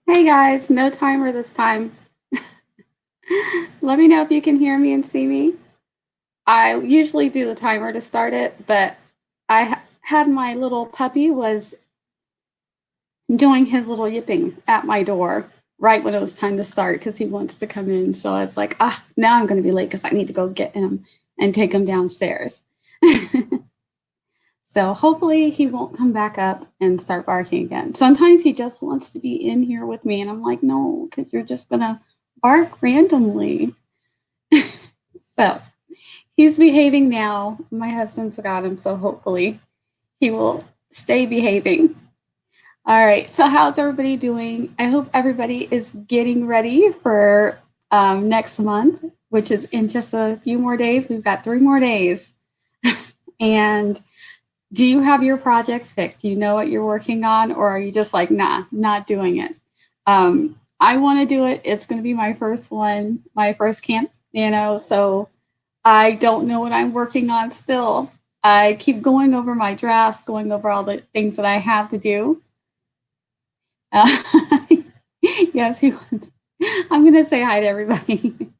Hey guys, no timer this time. Let me know if you can hear me and see me. I usually do the timer to start it, but had my little puppy was doing his little yipping at my door right when it was time to start because he wants to come in. So it's like, now I'm going to be late because I need to go get him and take him downstairs. So hopefully he won't come back up and start barking again. Sometimes he just wants to be in here with me, and I'm like, no, because you're just gonna bark randomly. So he's behaving now. My husband's got him, so hopefully he will stay behaving. All right. So how's everybody doing? I hope everybody is getting ready for next month, which is in just a few more days. We've got 3 more days, and do you have your projects picked? Do you know what you're working on, or are you just like, nah, not doing it? I want to do it. It's going to be my first one, my first camp, so I don't know what I'm working on still. I keep going over my drafts, going over all the things that I have to do. Uh, yes, he wants. I'm going to say hi to everybody.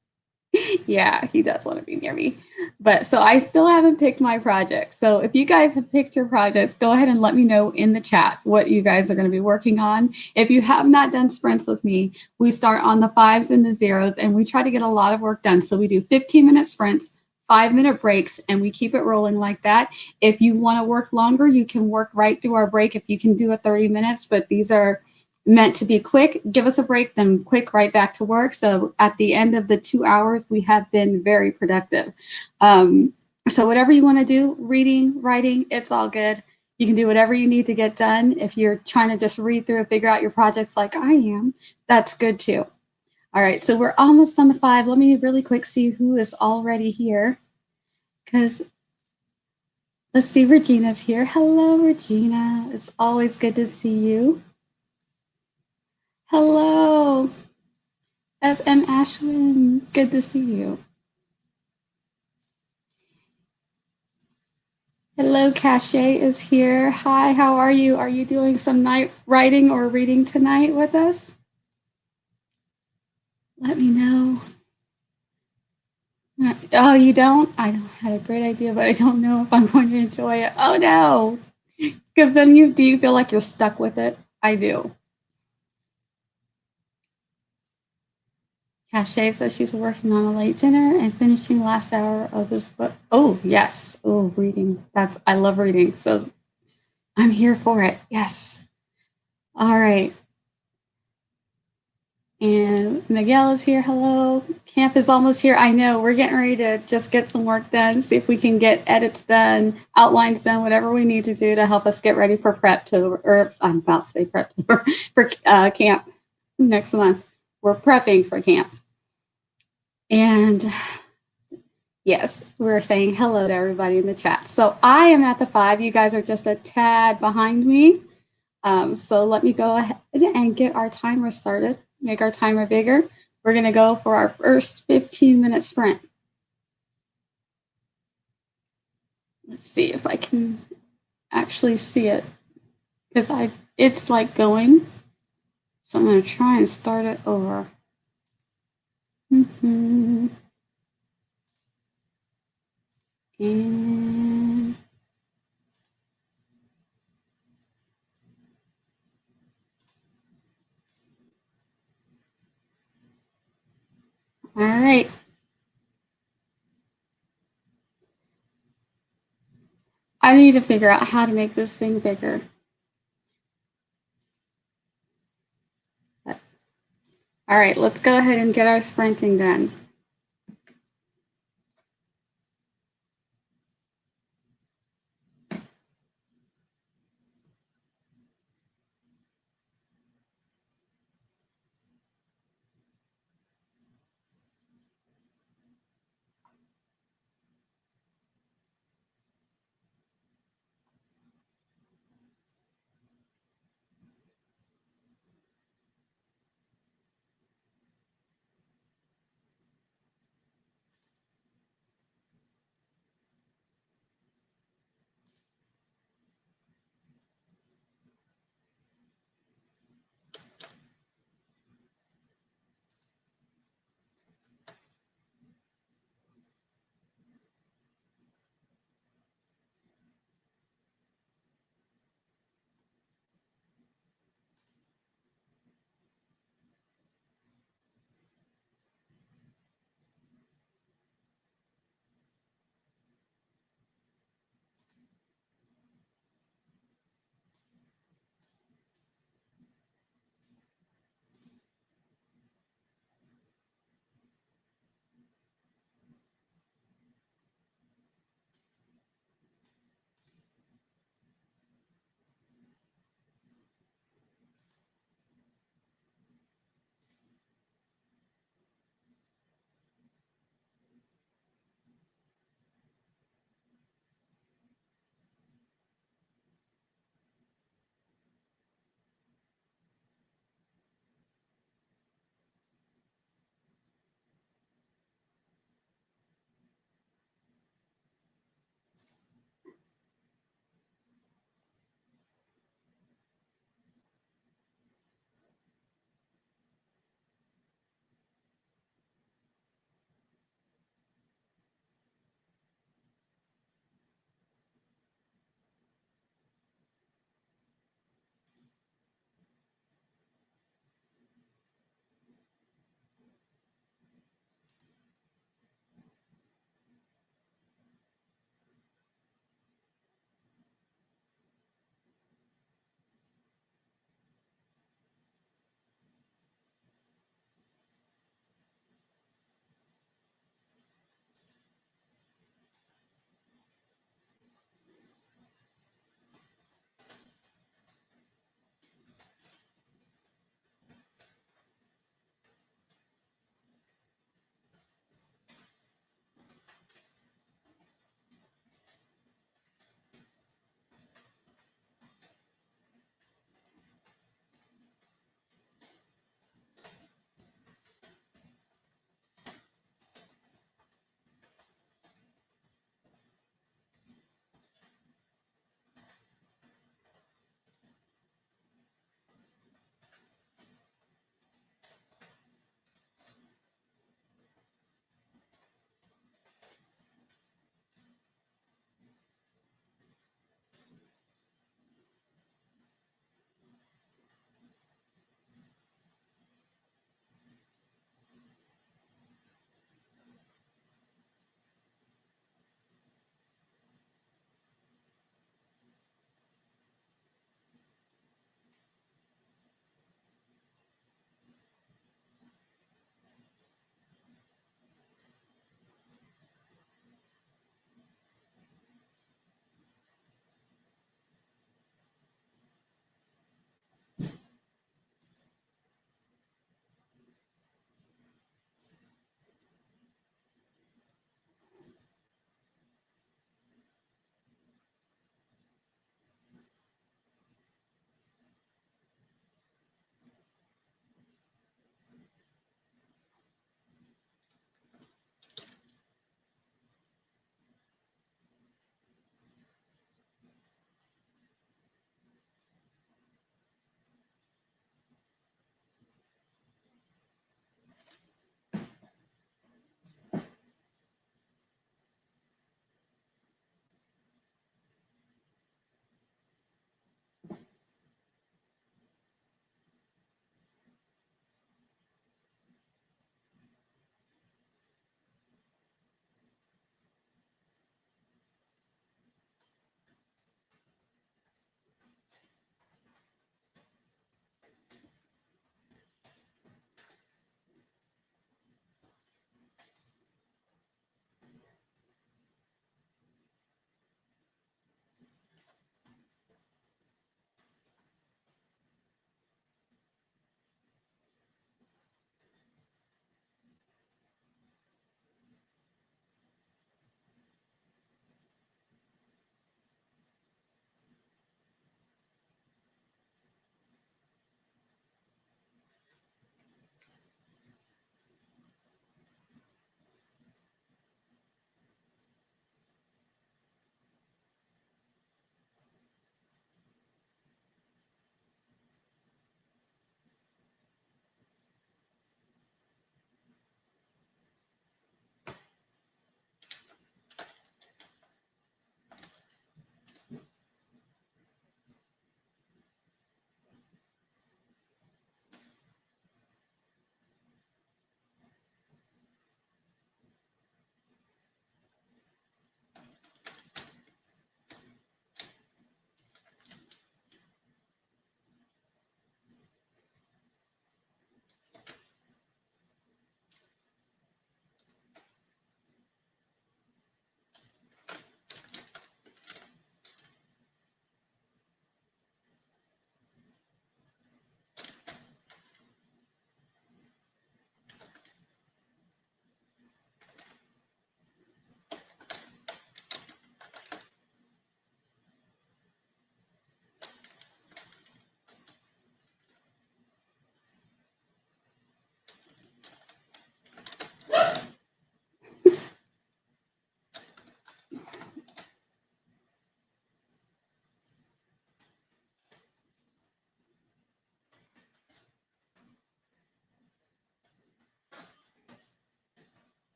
Yeah, he does want to be near me. But so I still haven't picked my projects. So if you guys have picked your projects, go ahead and let me know in the chat what you guys are going to be working on. If you have not done sprints with me, we start on the fives and the zeros, and we try to get a lot of work done. So we do 15-minute sprints, 5-minute breaks, and we keep it rolling like that. If you want to work longer, you can work right through our break if you can do a 30 minutes, but these are meant to be quick. Give us a break, then quick right back to work. So at the end of the 2 hours, we have been very productive. So whatever you want to do, reading, writing, it's all good. You can do whatever you need to get done. If you're trying to just read through and figure out your projects like I am, that's good too. All right, so we're almost on the 5. Let me really quick see who is already here. Because let's see, Regina's here. Hello, Regina. It's always good to see you. Hello. SM Ashwin, good to see you. Hello, Cache is here. Hi, how are you? Are you doing some night writing or reading tonight with us? Let me know. Oh, you don't? I had a great idea, but I don't know if I'm going to enjoy it. Oh no. Because then do you feel like you're stuck with it? I do. Cache says she's working on a late dinner and finishing last hour of this book. Oh, yes. Oh, reading. I love reading. So I'm here for it. Yes. All right. And Miguel is here. Hello. Camp is almost here. I know. We're getting ready to just get some work done, see if we can get edits done, outlines done, whatever we need to do to help us get ready for prep tour, or I'm about to say prep tour, for camp next month. We're prepping for camp. And yes, we're saying hello to everybody in the chat. So I am at the 5. You guys are just a tad behind me. So let me go ahead and get our timer started, make our timer bigger. We're going to go for our first 15-minute sprint. Let's see if I can actually see it, because it's like going. So I'm going to try and start it over. And all right. I need to figure out how to make this thing bigger. All right, let's go ahead and get our sprinting done.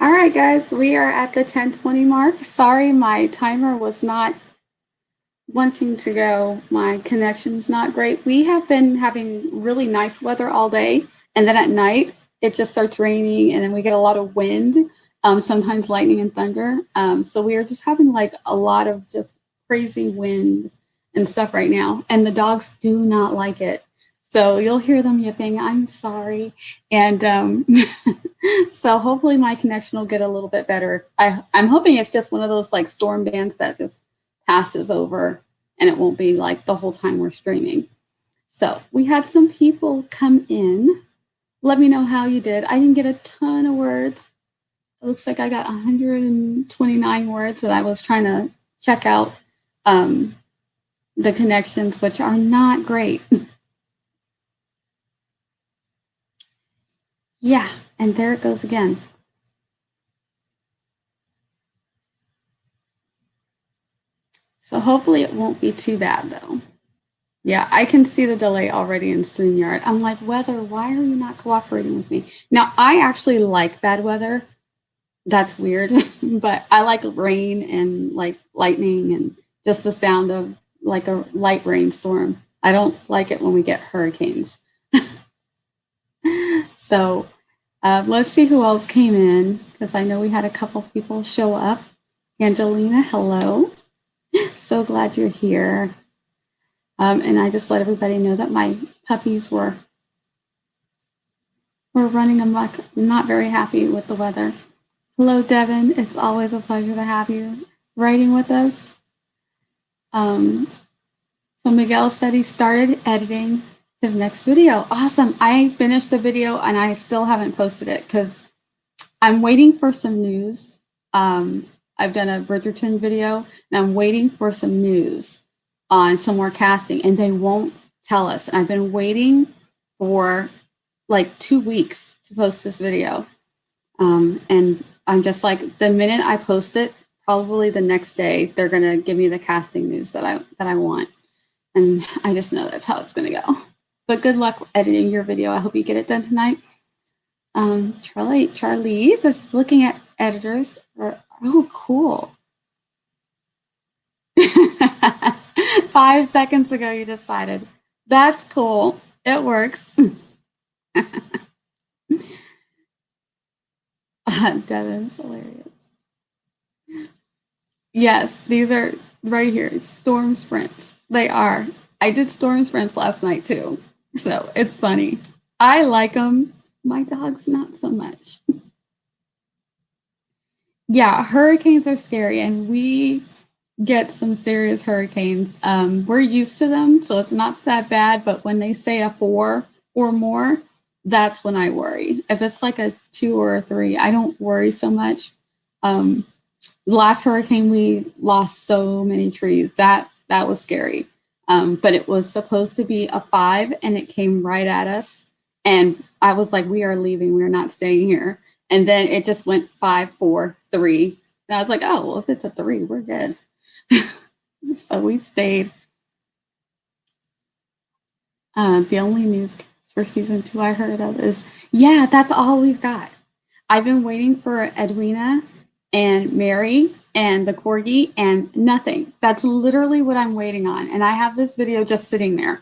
All right, guys, we are at the 10:20 mark. Sorry, my timer was not wanting to go. My connection's not great. We have been having really nice weather all day, and then at night it just starts raining, and then we get a lot of wind, sometimes lightning and thunder. So we are just having like a lot of just crazy wind and stuff right now, and the dogs do not like it. So you'll hear them yipping. I'm sorry, and so hopefully my connection will get a little bit better. I'm hoping it's just one of those like storm bands that just passes over and it won't be like the whole time we're streaming. So we had some people come in. Let me know how you did. I didn't get a ton of words. It looks like I got 129 words that I was trying to check out the connections, which are not great. Yeah, and there it goes again. So hopefully it won't be too bad though. Yeah, I can see the delay already in StreamYard. I'm like, weather, why are you not cooperating with me? Now, I actually like bad weather. That's weird, but I like rain and like lightning and just the sound of like a light rainstorm. I don't like it when we get hurricanes. So let's see who else came in because I know we had a couple people show up. Angelina, hello. So glad you're here. And I just let everybody know that my puppies were running amok. Not very happy with the weather. Hello, Devin. It's always a pleasure to have you writing with us. So Miguel said he started editing his next video. Awesome. I finished the video and I still haven't posted it because I'm waiting for some news. I've done a Bridgerton video and I'm waiting for some news on some more casting and they won't tell us. And I've been waiting for like 2 weeks to post this video. And I'm just like, the minute I post it, probably the next day, they're going to give me the casting news that I want. And I just know that's how it's going to go. But good luck editing your video. I hope you get it done tonight. Charlize is looking at editors. Oh, cool. 5 seconds ago, you decided. That's cool. It works. Devin's hilarious. Yes, these are right here. Storm sprints. They are. I did storm sprints last night too. So it's funny. I like them. My dog's not so much. Yeah, hurricanes are scary and we get some serious hurricanes. We're used to them, so it's not that bad. But when they say a 4 or more, that's when I worry. If it's like a 2 or a 3, I don't worry so much. Last hurricane, we lost so many trees. That was scary. But it was supposed to be a 5, and it came right at us. And I was like, we are leaving. We are not staying here. And then it just went 5, 4, 3. And I was like, oh, well, if it's a 3, we're good. So we stayed. The only news for season 2 I heard of is, yeah, that's all we've got. I've been waiting for Edwina and Mary and the corgi and nothing. That's literally what I'm waiting on. And I have this video just sitting there.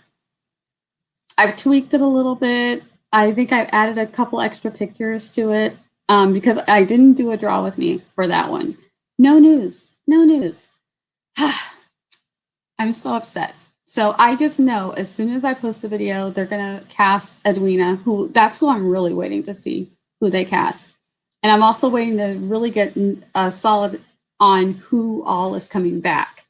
I've tweaked it a little bit. I think I've added a couple extra pictures to it because I didn't do a draw with me for that one. No news. No news. I'm so upset. So I just know as soon as I post the video, they're going to cast Edwina, that's who I'm really waiting to see who they cast. And I'm also waiting to really get solid on who all is coming back.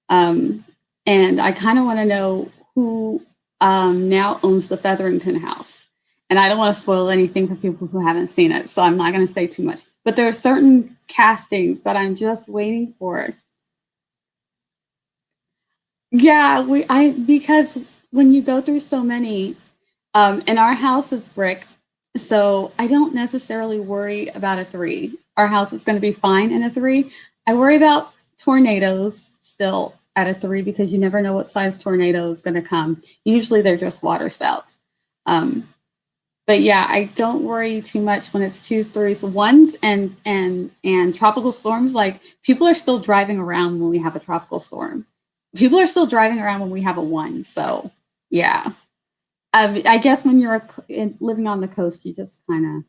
And I kind of want to know who now owns the Featherington house. And I don't want to spoil anything for people who haven't seen it, so I'm not going to say too much. But there are certain castings that I'm just waiting for. Yeah, because when you go through so many, and our house is brick, so I don't necessarily worry about a 3. Our house is going to be fine in a 3. I worry about tornadoes still at a 3 because you never know what size tornado is going to come. Usually they're just water spouts. But But yeah, I don't worry too much when it's twos, threes, ones, and tropical storms. Like people are still driving around when we have a tropical storm. People are still driving around when we have a one. So yeah, I guess when you're living on the coast, you just kind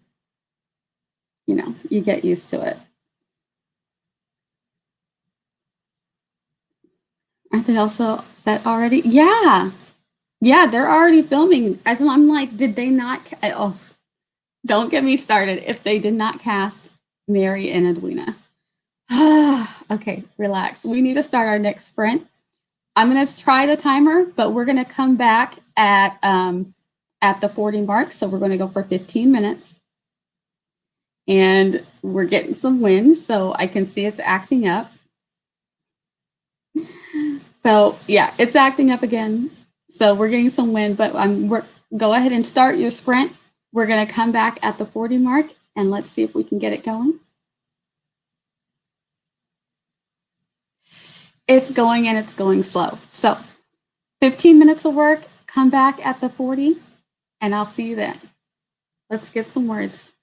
of, you get used to it. Aren't they also set already? Yeah, yeah, they're already filming. As I'm like, did they not? Oh, don't get me started. If they did not cast Mary and Edwina. Okay, relax. We need to start our next sprint. I'm gonna try the timer, but we're gonna come back at the 40 mark. So we're gonna go for 15 minutes. And we're getting some wins, so I can see it's acting up. So yeah, it's acting up again. So we're getting some wind, but go ahead and start your sprint. We're gonna come back at the 40 mark and let's see if we can get it going. It's going and it's going slow. So 15 minutes of work, come back at the 40, and I'll see you then. Let's get some words.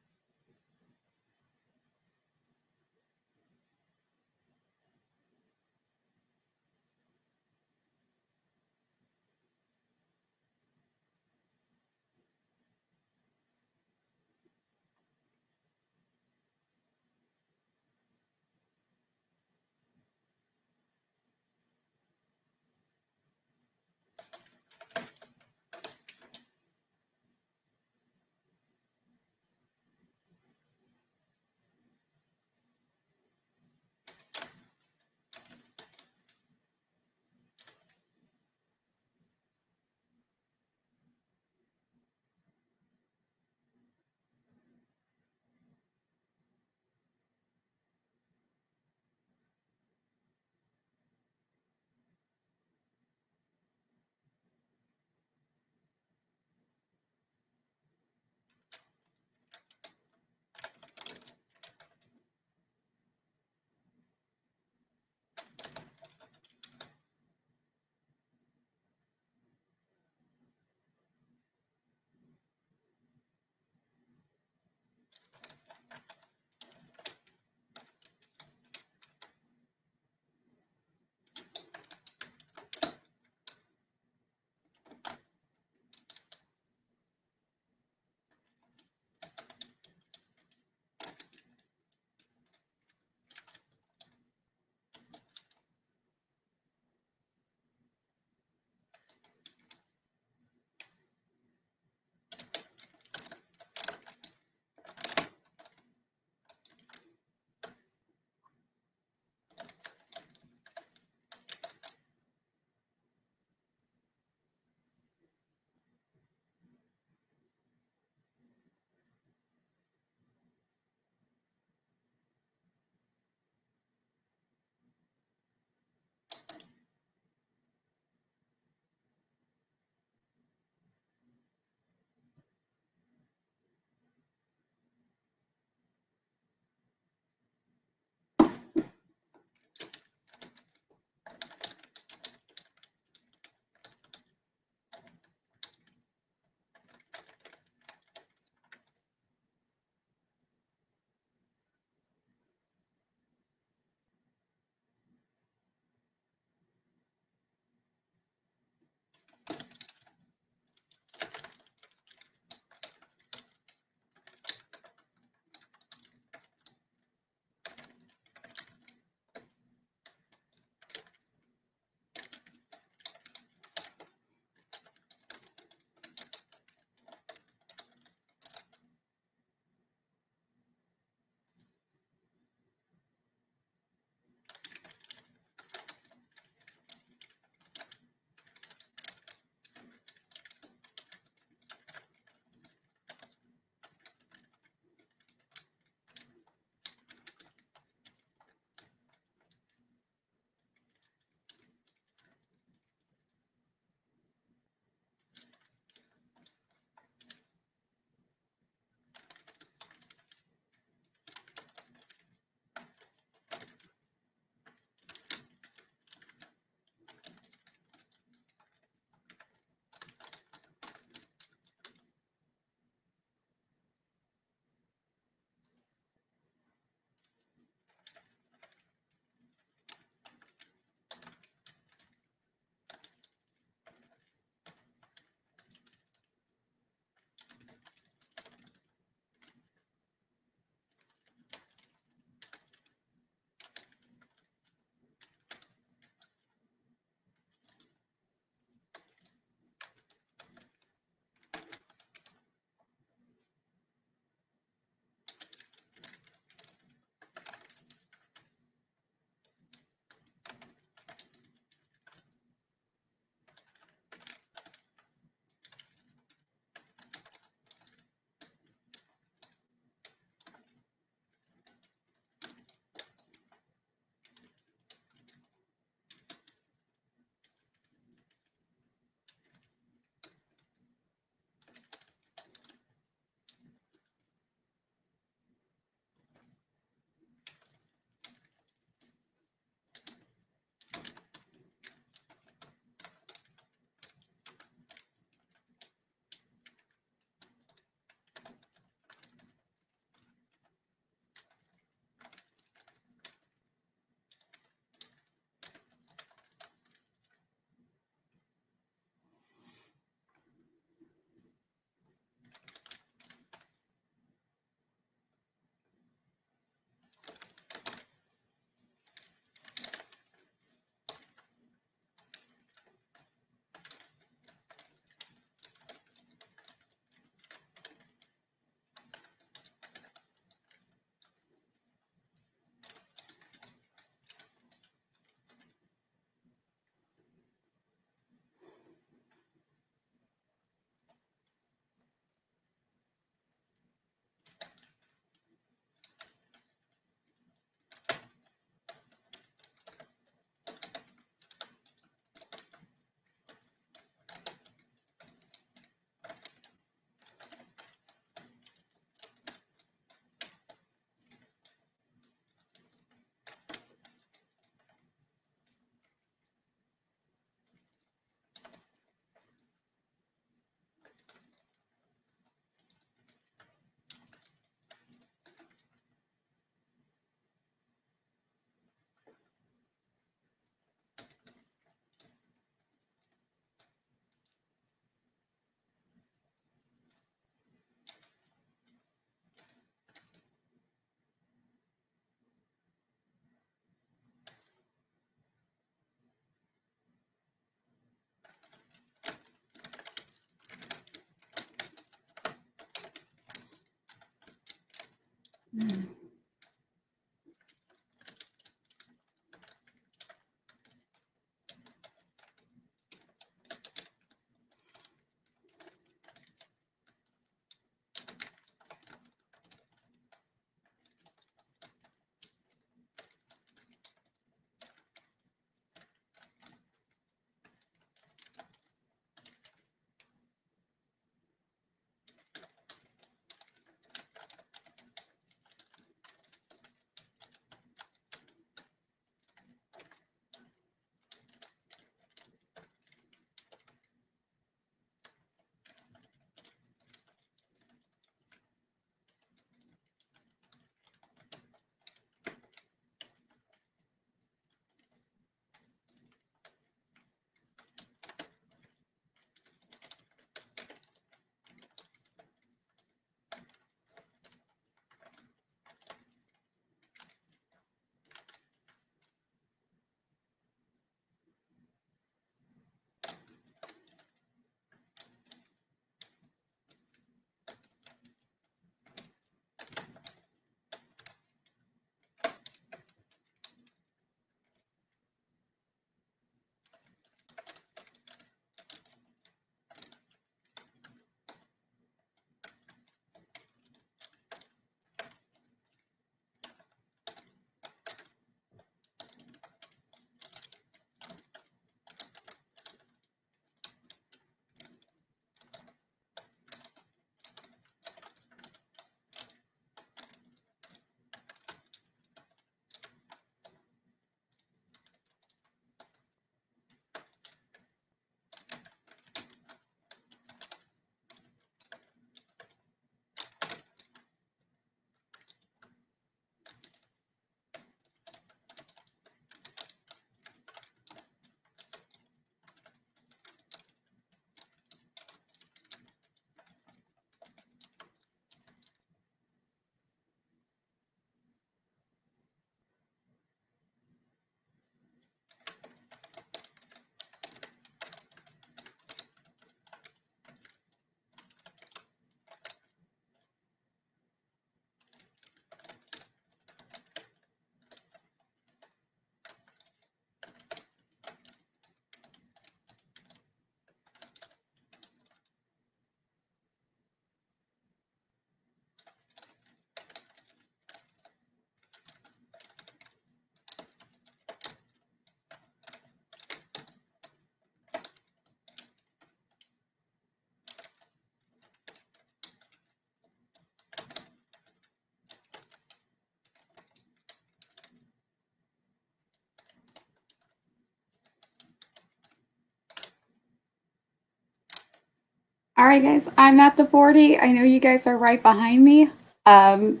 All right, guys, I'm at the 40. I know you guys are right behind me. Um,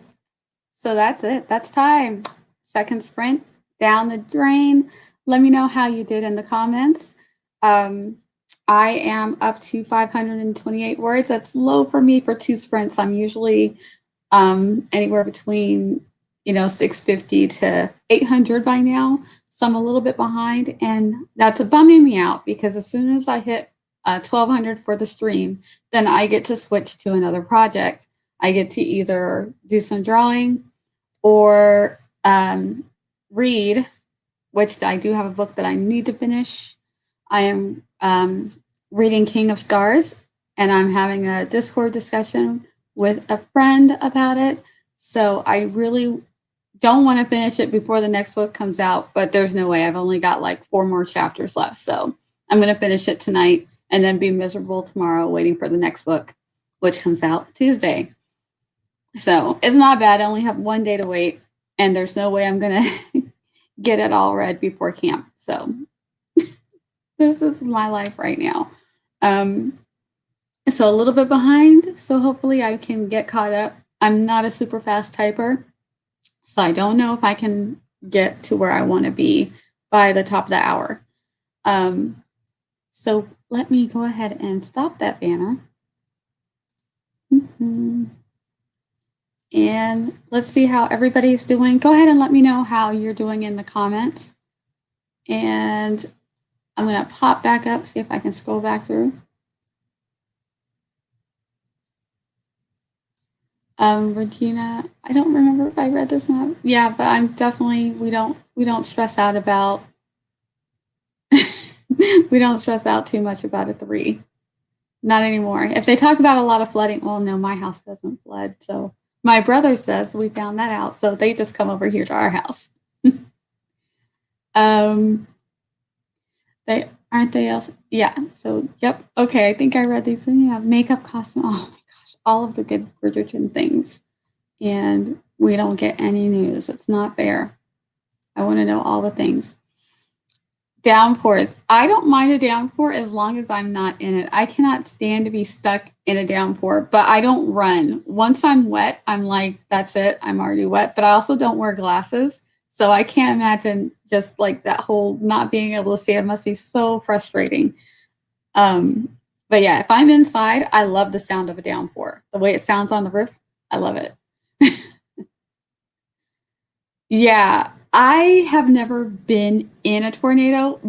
so that's it. That's time. Second sprint down the drain. Let me know how you did in the comments. Um, I am up to 528 words. That's low for me for two sprints. I'm usually anywhere between 650 to 800 by now. So I'm a little bit behind, and that's bumming me out because as soon as I hit 1200 for the stream, then I get to switch to another project. I get to either do some drawing or read, which I do have a book that I need to finish. I am reading King of Scars, and I'm having a Discord discussion with a friend about it. So I really don't want to finish it before the next book comes out, but there's no way. I've only got like 4 more chapters left. So I'm going to finish it tonight and then be miserable tomorrow waiting for the next book, which comes out Tuesday. So it's not bad. I only have 1 day to wait, and there's no way I'm going to get it all read before camp. So this is my life right now. So a little bit behind. So hopefully I can get caught up. I'm not a super fast typer, so I don't know if I can get to where I want to be by the top of the hour. So let me go ahead and stop that banner. Mm-hmm. And let's see how everybody's doing. Go ahead and let me know how you're doing in the comments. And I'm going to pop back up, see if I can scroll back through. Regina, I don't remember if I read this one. Yeah, but I'm definitely we don't stress out about we don't stress out too much about a 3. Not anymore. If they talk about a lot of flooding, well, no, my house doesn't flood. So my brother says we found that out. So they just come over here to our house. um, they aren't they else? Yeah. So yep. Okay. I think I read these. And yeah, makeup, costume. Oh my gosh, all of the good Bridgerton things, and we don't get any news. It's not fair. I want to know all the things. Downpours. I don't mind a downpour as long as I'm not in it. I cannot stand to be stuck in a downpour, but I don't run. Once I'm wet, I'm like, that's it. I'm already wet. But I also don't wear glasses. So I can't imagine just like that whole not being able to see. It must be so frustrating. But yeah, if I'm inside, I love the sound of a downpour. The way it sounds on the roof, I love it. Yeah, I have never been in a tornado.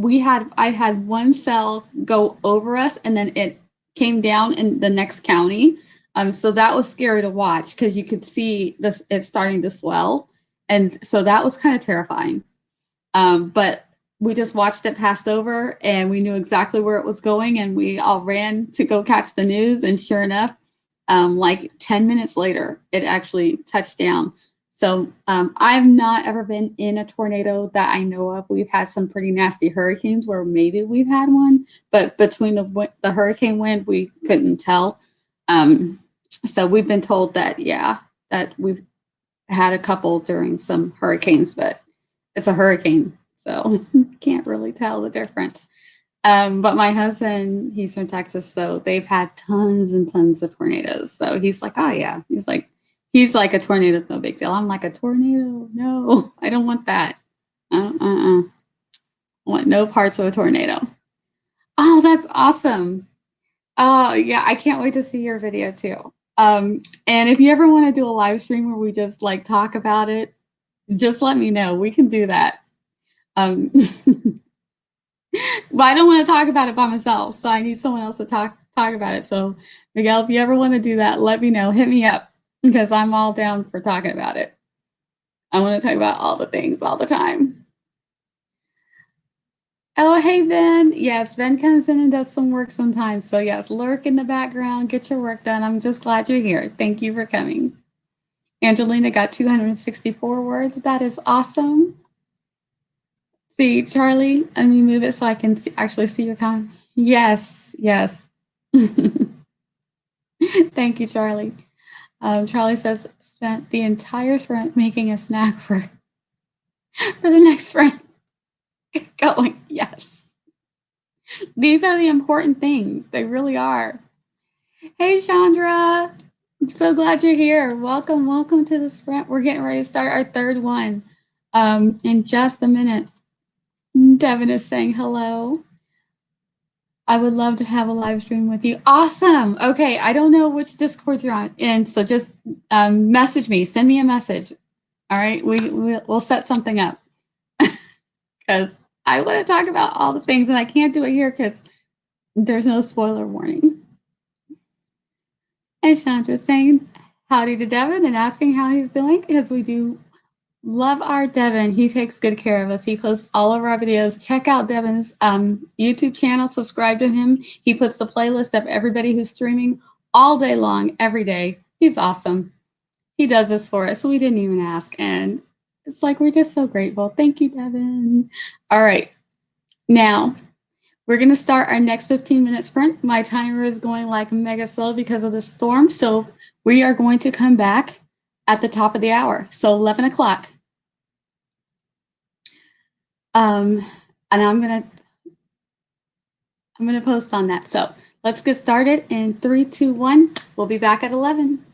I had one cell go over us and then it came down in the next county. So that was scary to watch because you could see this it starting to swell. And so that was kind of terrifying. But we just watched it pass over and we knew exactly where it was going and we all ran to go catch the news and sure enough, like 10 minutes later, it actually touched down. So I've not ever been in a tornado that I know of. We've had some pretty nasty hurricanes where maybe we've had one, but between the hurricane wind, we couldn't tell. Um, so we've been told that, yeah, that we've had a couple during some hurricanes, but it's a hurricane, so can't really tell the difference. But my husband, he's from Texas, so they've had tons and tons of tornadoes. So he's like, oh yeah, he's like a tornado's no big deal. I'm like a tornado, no, I don't want that. I want no parts of a tornado. Oh, that's awesome. Oh yeah, I can't wait to see your video too. And if you ever want to do a live stream where we just like talk about it, just let me know. We can do that. Um, but I don't want to talk about it by myself, so I need someone else to talk about it. So, Miguel, if you ever want to do that, let me know. Hit me up because I'm all down for talking about it. I want to talk about all the things all the time. Oh, hey, Ben. Yes, Ben comes in and does some work sometimes. So, yes, lurk in the background, get your work done. I'm just glad you're here. Thank you for coming. Angelina got 264 words. That is awesome. See, Charlie, let me move it so I can actually see your comment. Yes, yes. Thank you, Charlie. Charlie says, spent the entire sprint making a snack for the next sprint. Going, yes. These are the important things. They really are. Hey, Chandra. I'm so glad you're here. Welcome, welcome to the sprint. We're getting ready to start our third one in just a minute. Devin is saying hello. I would love to have a live stream with you. Awesome. Okay, I don't know which Discord you're on, and so just message me. Send me a message. All right, we'll set something up because I want to talk about all the things, and I can't do it here because there's no spoiler warning. And Chandra saying howdy to Devin and asking how he's doing because we do love our Devin. He takes good care of us. He posts all of our videos. Check out Devin's YouTube channel. Subscribe to him. He puts the playlist of everybody who's streaming all day long, every day. He's awesome. He does this for us. So we didn't even ask. And it's like, we're just so grateful. Thank you, Devin. All right. Now, we're going to start our next 15-minute sprint. My timer is going like mega slow because of the storm. So we are going to come back at the top of the hour. So 11 o'clock. And I'm gonna post on that. So let's get started in 3, 2, 1. We'll be back at 11.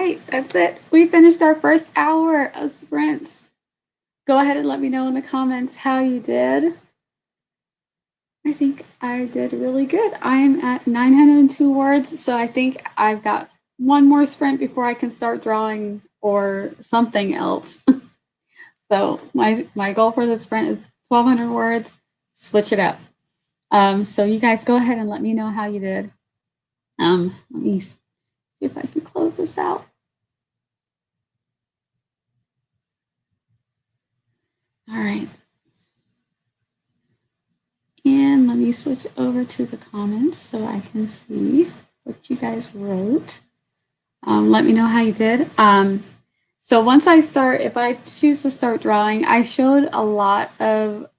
right, that's it. We finished our first hour of sprints. Go ahead and let me know in the comments how you did. I think I did really good. I'm at 902 words, so I think I've got one more sprint before I can start drawing or something else. So my goal for the sprint is 1,200 words. Switch it up. So you guys go ahead and let me know how you did. Let me see if I can close this out. All right. And let me switch over to the comments so I can see what you guys wrote. Let me know how you did. So once I start, if I choose to start drawing, I showed a lot of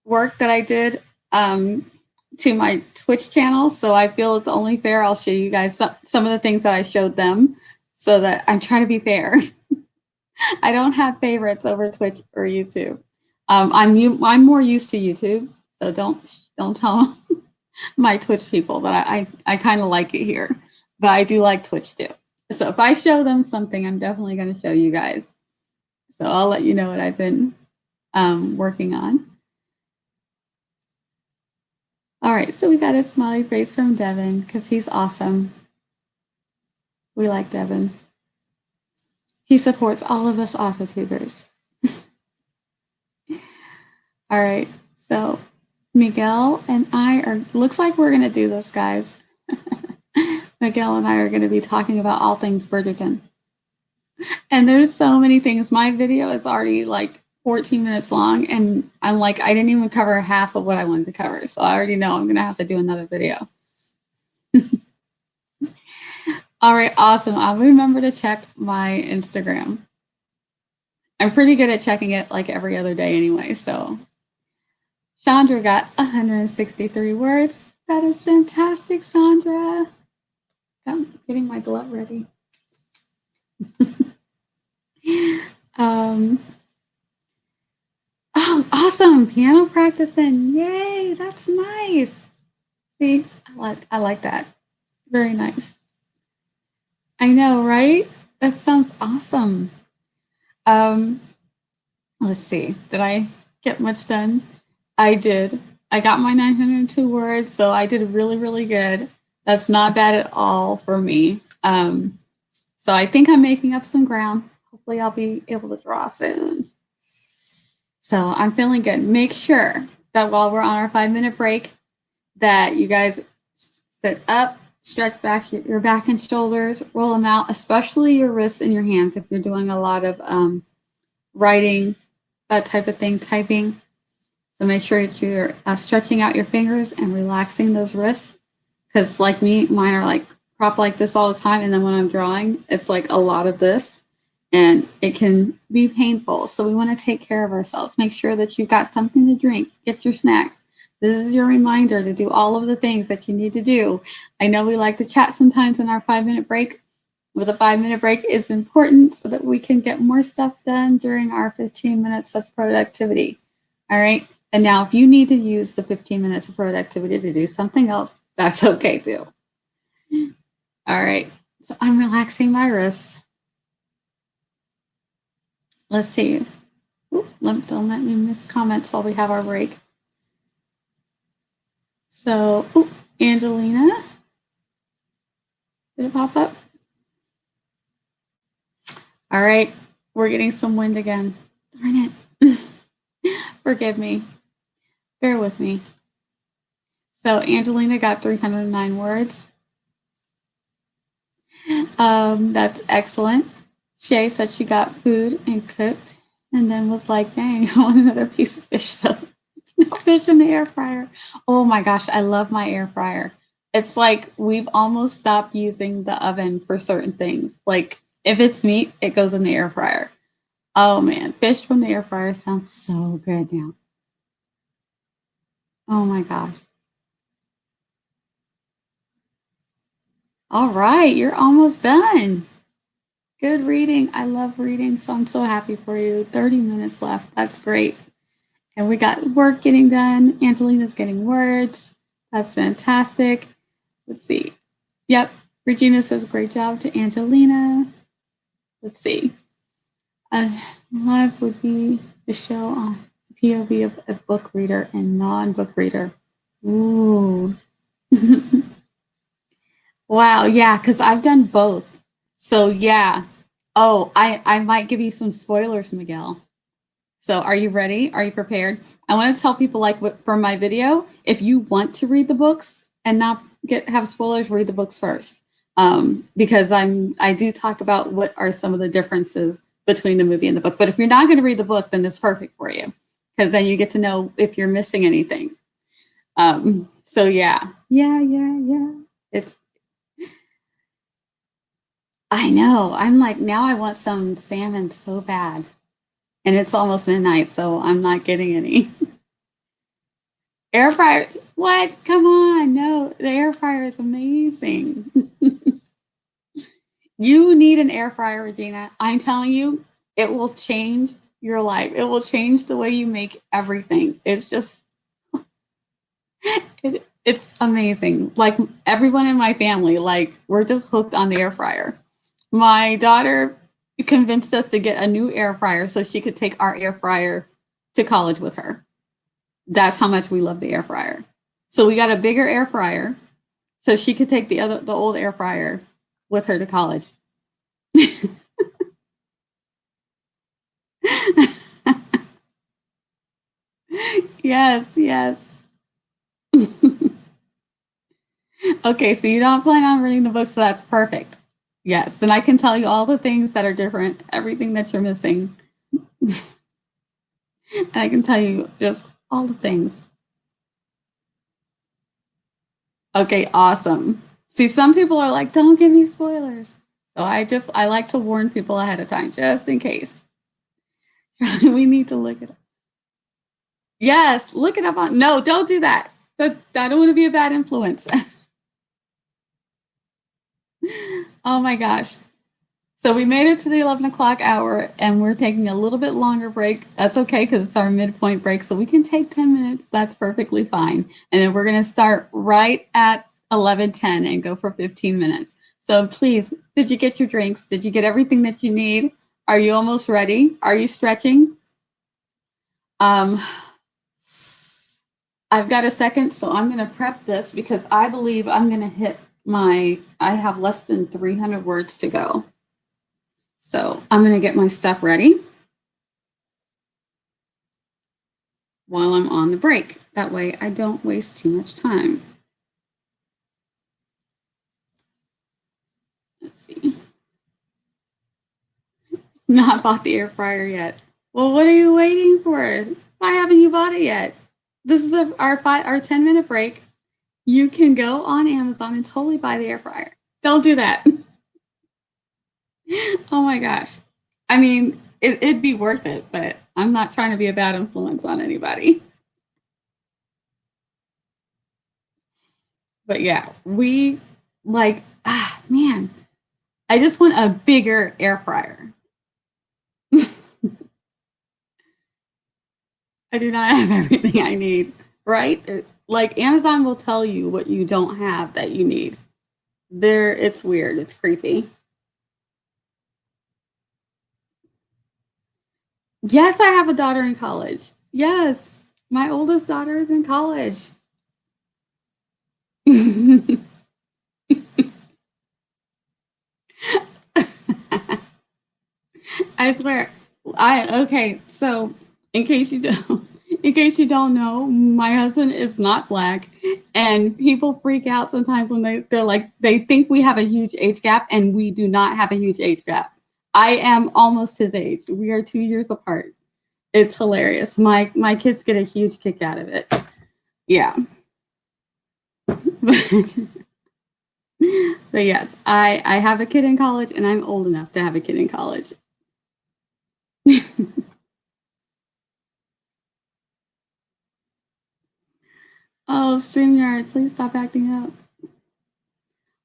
work that I did to my Twitch channel. So I feel it's only fair. I'll show you guys some of the things that I showed them so that I'm trying to be fair. I don't have favorites over Twitch or YouTube. I'm more used to YouTube, so don't tell my Twitch people, but I kind of like it here. But I do like Twitch too. So if I show them something, I'm definitely going to show you guys. So I'll let you know what I've been working on. All right, so we got a smiley face from Devin because he's awesome. We like Devin. He supports all of us AutoTubers. All right, so Miguel and I looks like we're going to do this, guys. Miguel and I are going to be talking about all things Bridgerton. And there's so many things. My video is already like 14 minutes long, and I'm like, I didn't even cover half of what I wanted to cover. So I already know I'm going to have to do another video. All right, awesome. I'll remember to check my Instagram. I'm pretty good at checking it like every other day anyway. So Chandra got 163 words. That is fantastic, Sandra. I'm getting my glove ready. Oh, awesome. Piano practicing. Yay, that's nice. See, I like that. Very nice. I know, right? That sounds awesome. Let's see. Did I get much done? I did. I got my 902 words, so I did really, really good. That's not bad at all for me. So I think I'm making up some ground. Hopefully I'll be able to draw soon. So I'm feeling good. Make sure that while we're on our 5-minute break, that you guys sit up, stretch back your back and shoulders, roll them out, especially your wrists and your hands if you're doing a lot of writing, that type of thing, typing. So make sure that you're stretching out your fingers and relaxing those wrists. Because like me, mine are like propped like this all the time. And then when I'm drawing, it's like a lot of this. And it can be painful. So we want to take care of ourselves. Make sure that you've got something to drink. Get your snacks. This is your reminder to do all of the things that you need to do. I know we like to chat sometimes in our 5-minute break, but the 5-minute break is important so that we can get more stuff done during our 15 minutes of productivity. All right. And now if you need to use the 15 minutes of productivity to do something else, that's okay too. All right. So I'm relaxing my wrists. Let's see. Ooh, don't let me miss comments while we have our break. So, Angelina. Did it pop up? All right. We're getting some wind again. Darn it. Forgive me. Bear with me. So Angelina got 309 words. That's excellent. Shay said she got food and cooked and then was like, dang, I want another piece of fish. So no fish in the air fryer. Oh my gosh, I love my air fryer. It's like we've almost stopped using the oven for certain things. Like if it's meat, it goes in the air fryer. Oh man, fish from the air fryer sounds so good now. Oh my gosh. All right, you're almost done. Good reading. I love reading, so I'm so happy for you. 30 minutes left. That's great. And we got work getting done. Angelina's getting words. That's fantastic. Let's see. Yep. Regina says great job to Angelina. let's see. Live would be the show on POV of a book reader and non-book reader. Ooh. Wow, yeah, because I've done both. So yeah. Oh, I might give you some spoilers, Miguel. So are you ready? Are you prepared? I want to tell people like for my video, if you want to read the books and not have spoilers, read the books first. Because I do talk about what are some of the differences between the movie and the book. But if you're not going to read the book, then it's perfect for you because then you get to know if you're missing anything. So yeah. It's I know. I'm like now I want some salmon so bad. And it's almost midnight, so I'm not getting any. Air fryer. What? Come on. No, the air fryer is amazing. You need an air fryer, Regina. I'm telling you, it will change your life. It will change the way you make everything. It's just, it's amazing. Like everyone in my family, like we're just hooked on the air fryer. My daughter convinced us to get a new air fryer so she could take our air fryer to college with her. That's how much we love the air fryer. So we got a bigger air fryer so she could take the old air fryer with her to college. Yes. Okay, so you don't plan on reading the book, so that's perfect. Yes, and I can tell you all the things that are different, everything that you're missing. And I can tell you just all the things. Okay, awesome. See, some people are like, don't give me spoilers. So I like to warn people ahead of time, just in case. We need to look it up. Yes, look it up on. No, don't do that. I don't want to be a bad influence. Oh my gosh. So we made it to the 11 o'clock hour and we're taking a little bit longer break. That's okay because it's our midpoint break. So we can take 10 minutes. That's perfectly fine. And then we're going to start right at 11:10 and go for 15 minutes. So please, did you get your drinks? Did you get everything that you need? Are you almost ready? Are you stretching? I've got a second, so I'm going to prep this because I believe I'm going to hit I have less than 300 words to go. So I'm going to get my stuff ready while I'm on the break. That way I don't waste too much time. Let's see. Not bought the air fryer yet. Well, what are you waiting for? Why haven't you bought it yet? This is our 10-minute break. You can go on Amazon and totally buy the air fryer. Don't do that. Oh my gosh. I mean, it'd be worth it, but I'm not trying to be a bad influence on anybody. But yeah, we like, man, I just want a bigger air fryer. I do not have everything I need, right? Like Amazon will tell you what you don't have that you need. It's weird. It's creepy. Yes, I have a daughter in college. Yes, my oldest daughter is in college. I swear. Okay, so in case you don't know, my husband is not black and people freak out sometimes when they're like they think we have a huge age gap and we do not have a huge age gap. I am almost his age. We are 2 years apart. It's hilarious. My kids get a huge kick out of it. Yeah. But yes, I have a kid in college and I'm old enough to have a kid in college. Oh, StreamYard, please stop acting up.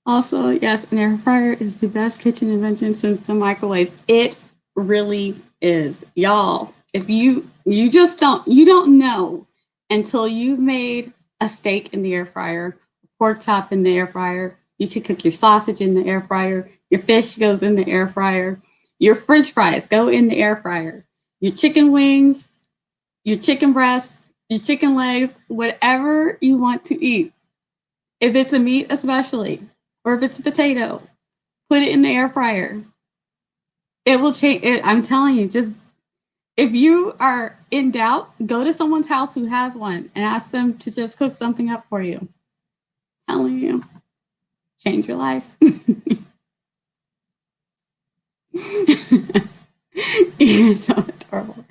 Also, yes, an air fryer is the best kitchen invention since the microwave. It really is. Y'all, if you just don't know until you've made a steak in the air fryer, pork chop in the air fryer, you can cook your sausage in the air fryer, your fish goes in the air fryer. Your French fries go in the air fryer. Your chicken wings, your chicken breasts, your chicken legs, whatever you want to eat. If it's a meat, especially, or if it's a potato, put it in the air fryer. It will change. I'm telling you, just if you are in doubt, go to someone's house who has one and ask them to just cook something up for you. I'm telling you, change your life. You're so adorable.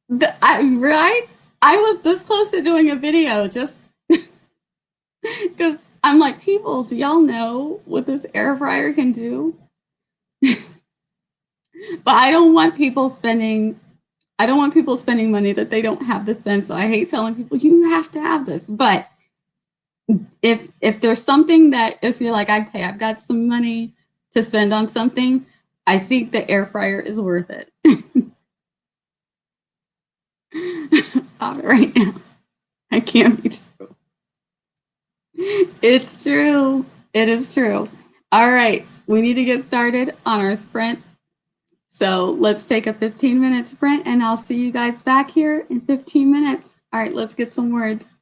Right? I was this close to doing a video just because I'm like, people, do y'all know what this air fryer can do? But I don't want people spending money that they don't have to spend. So I hate telling people you have to have this. But if there's something that if you're like, okay, I've got some money to spend on something, I think the air fryer is worth it. Stop it right now. It can't be true. It's true. It is true. All right. We need to get started on our sprint. So let's take a 15-minute sprint and I'll see you guys back here in 15 minutes. All right, let's get some words.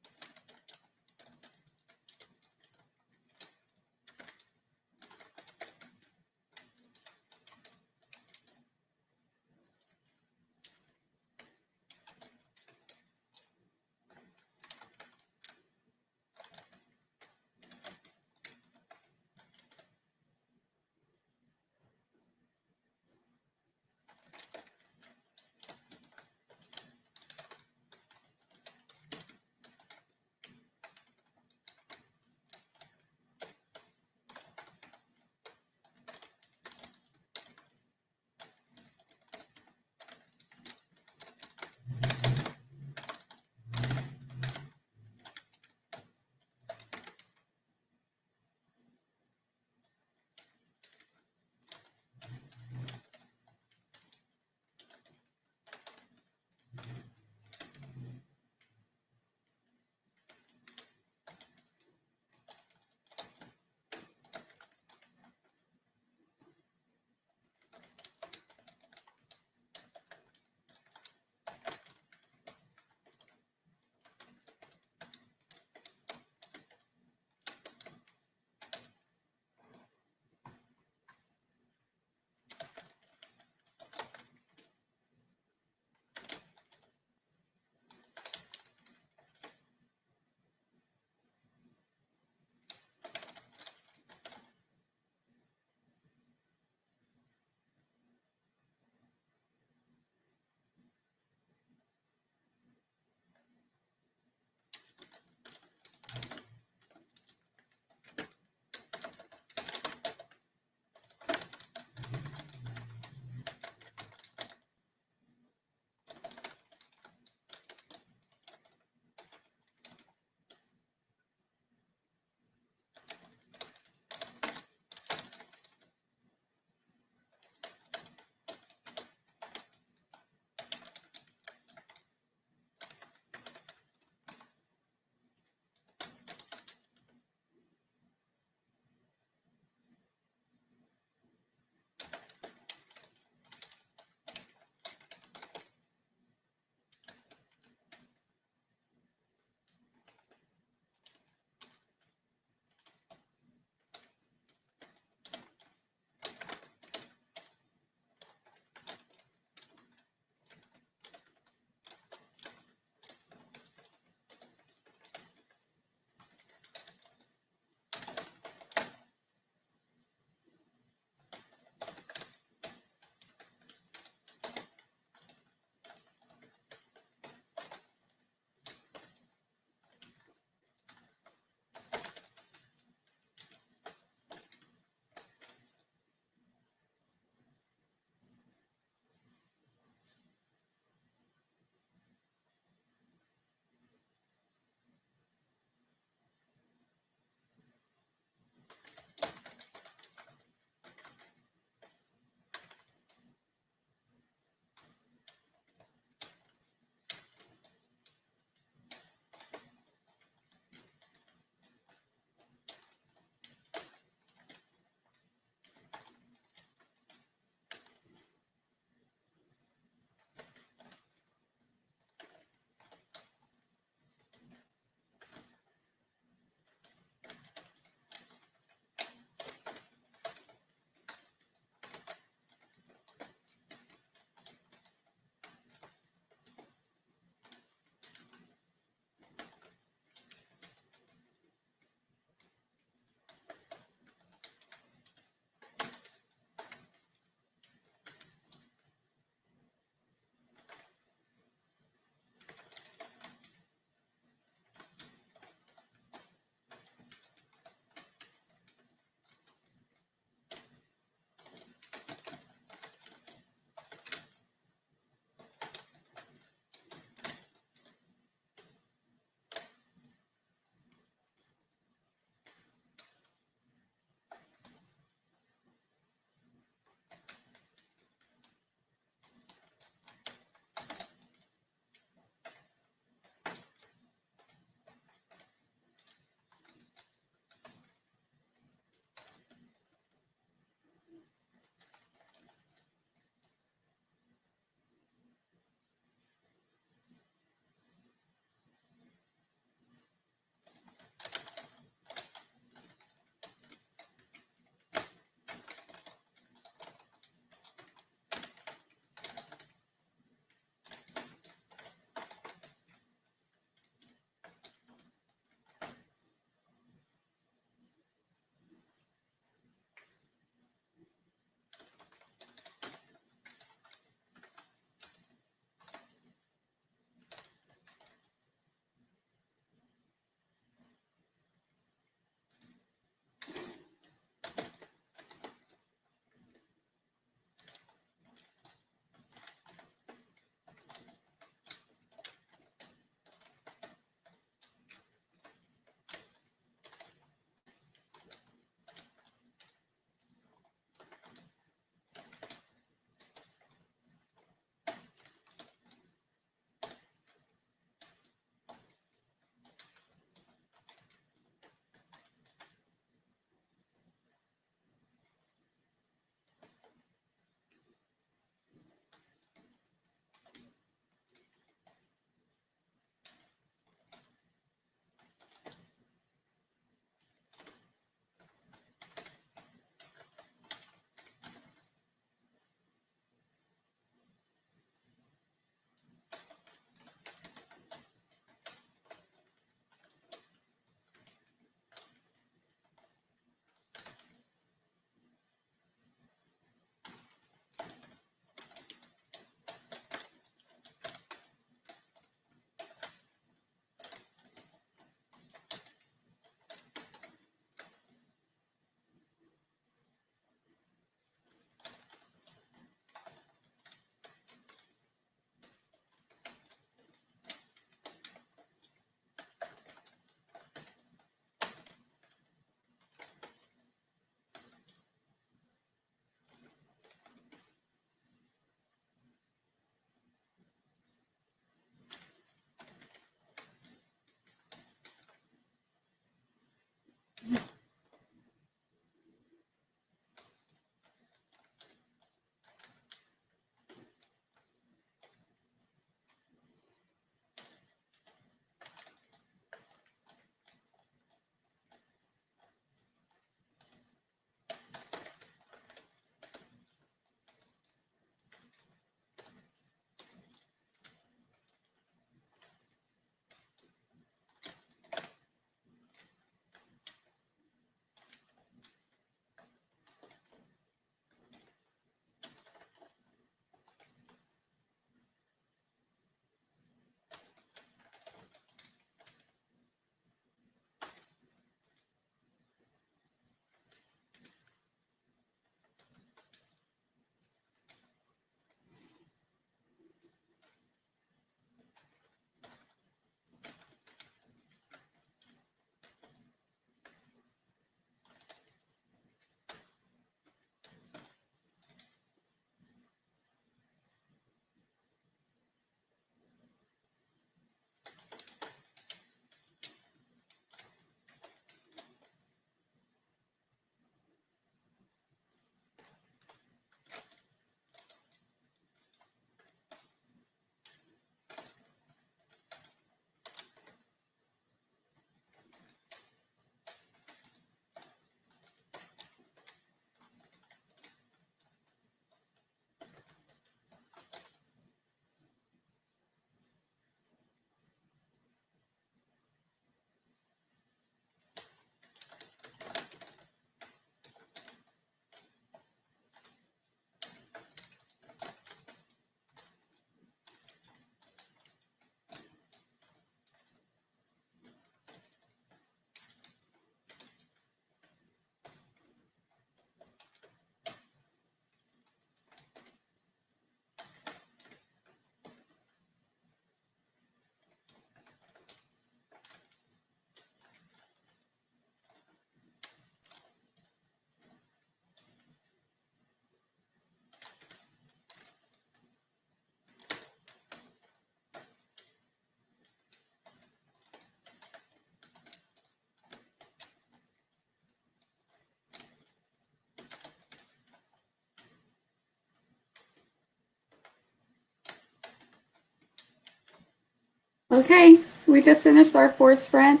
Okay, we just finished our fourth sprint.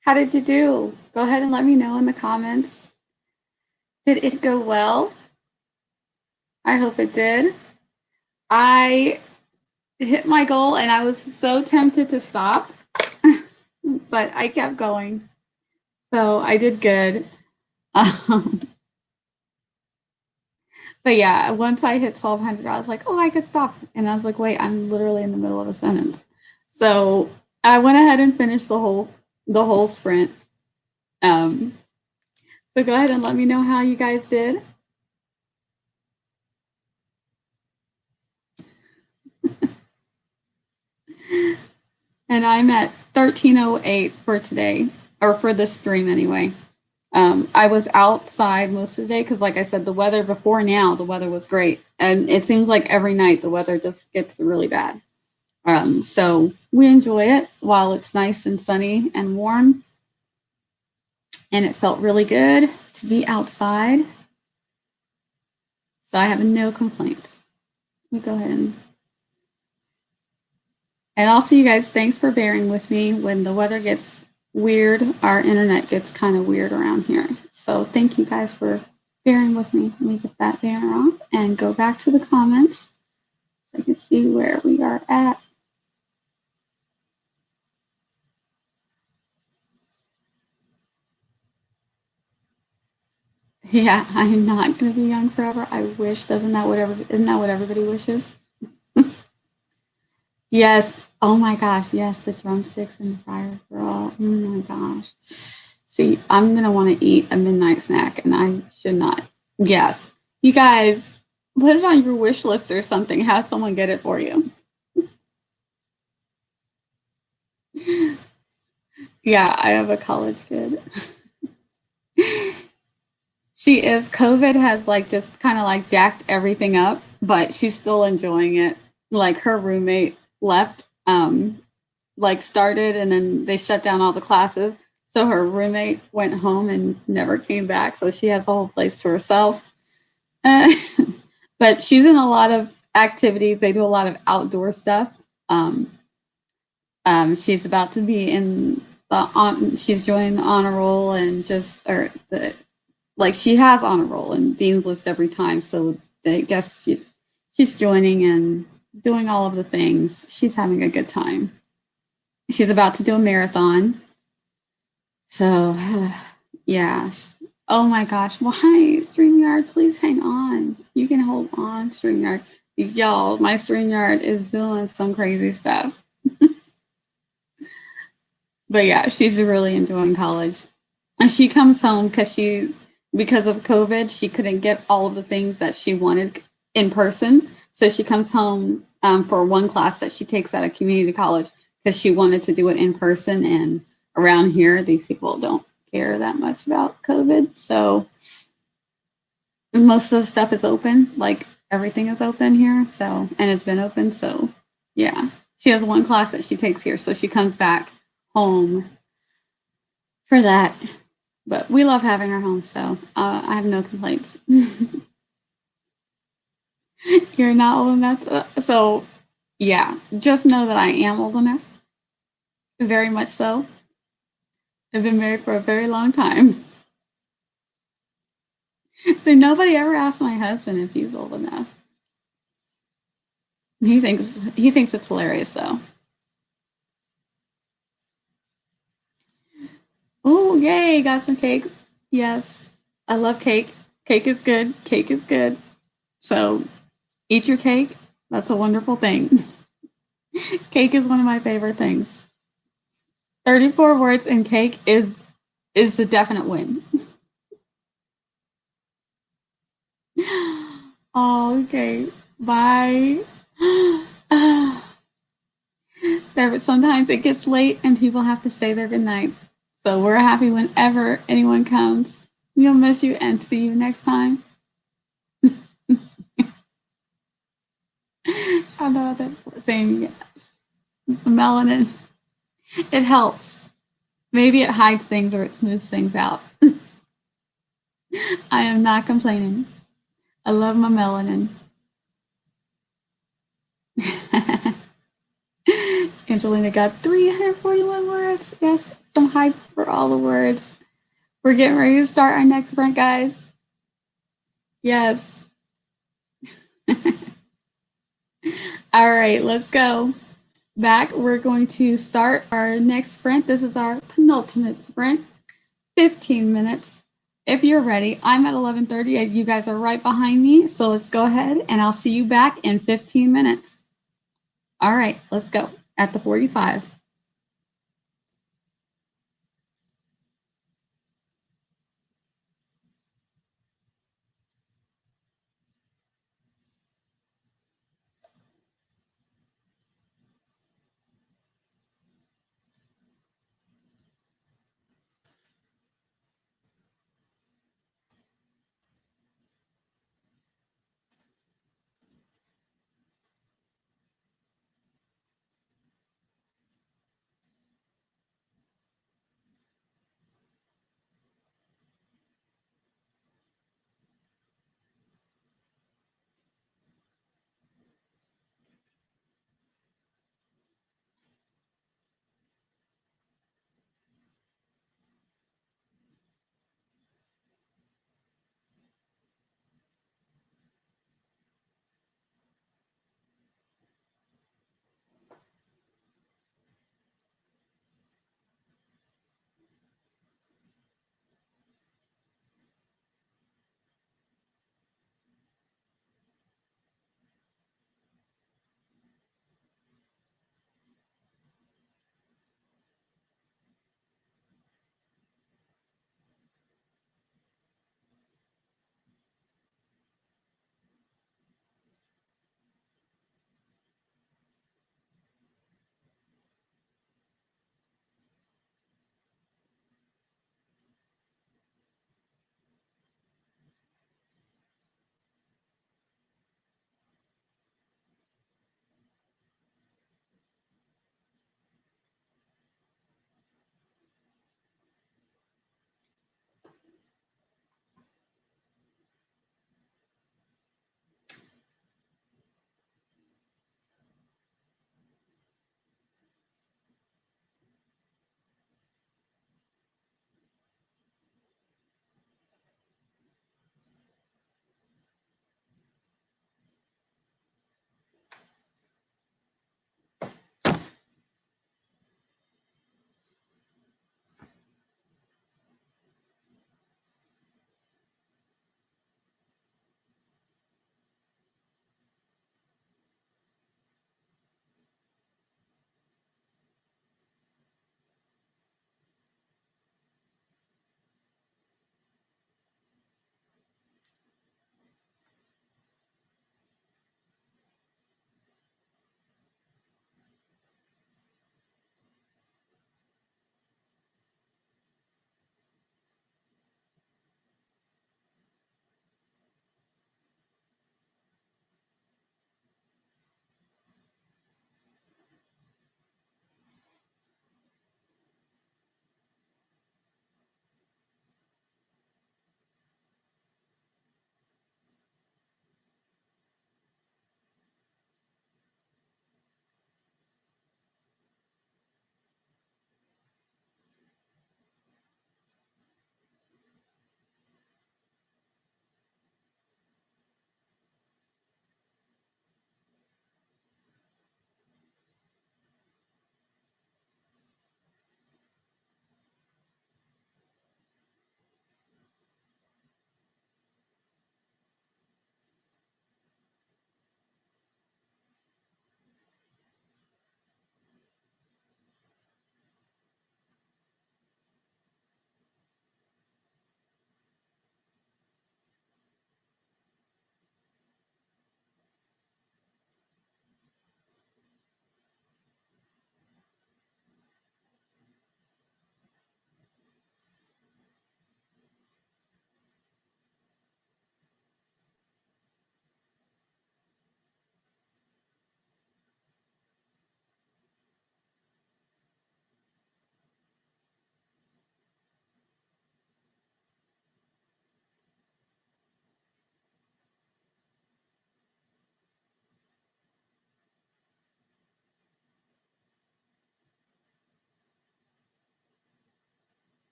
How did you do? Go ahead and let me know in the comments. Did it go well? I hope it did. I hit my goal and I was so tempted to stop, but I kept going. So I did good. Um, but yeah, once I hit 1200, I was like, oh, I could stop. And I was like, wait, I'm literally in the middle of a sentence. So I went ahead and finished the whole sprint. So go ahead and let me know how you guys did. And I'm at 13:08 for today, or for this stream anyway. I was outside most of the day because, like I said, the weather before now, the weather was great. And it seems like every night the weather just gets really bad. So we enjoy it while it's nice and sunny and warm. And it felt really good to be outside. So I have no complaints. Let me go ahead and also, you guys, thanks for bearing with me when the weather gets weird. Our internet gets kind of weird around here. So thank you guys for bearing with me. Let me get that banner off and go back to the comments so I can see where we are at. Yeah, I'm not going to be young forever. I wish. Isn't that what everybody wishes? Yes. Oh my gosh. Yes, the drumsticks and the fire girl. Oh my gosh. See, I'm going to want to eat a midnight snack and I should not. Yes. You guys, put it on your wish list or something. Have someone get it for you. Yeah, I have a college kid. She is. COVID has like just kind of like jacked everything up, but she's still enjoying it. Like her roommate left, like started and then they shut down all the classes. So her roommate went home and never came back. So she has the whole place to herself. But she's in a lot of activities. They do a lot of outdoor stuff. Um, she's about to be in she's joining the honor roll and just or the like she has honor roll and dean's list every time. So I guess she's joining and doing all of the things. She's having a good time. She's about to do a marathon. So yeah. Oh my gosh, why StreamYard? Please hang on. You can hold on, StreamYard. Y'all, my StreamYard is doing some crazy stuff. But yeah, she's really enjoying college. And she comes home because of COVID, she couldn't get all of the things that she wanted in person. So she comes home for one class that she takes at a community college because she wanted to do it in person. And around here, these people don't care that much about COVID. So most of the stuff is open, like everything is open here. So, and it's been open. So, yeah, she has one class that she takes here. So she comes back home for that. But we love having her home. So I have no complaints. You're not old enough. So, yeah, just know that I am old enough. Very much so. I've been married for a very long time. So nobody ever asked my husband if he's old enough. He thinks it's hilarious though. Oh, yay, got some cakes. Yes. I love cake. Cake is good. Cake is good. So eat your cake. That's a wonderful thing. Cake is one of my favorite things. 34 words in cake is a definite win. Oh, okay. Bye. Sometimes it gets late and people have to say their goodnights. So we're happy whenever anyone comes. We'll miss you and see you next time. I know that saying yes. Melanin. It helps. Maybe it hides things or it smooths things out. I am not complaining. I love my melanin. Angelina got 341 words. Yes, some hype for all the words. We're getting ready to start our next sprint, guys. Yes. All right, let's go. Back, we're going to start our next sprint. This is our penultimate sprint, 15 minutes. If you're ready, I'm at 11:30. You guys are right behind me. So let's go ahead and I'll see you back in 15 minutes. All right, let's go at the 45.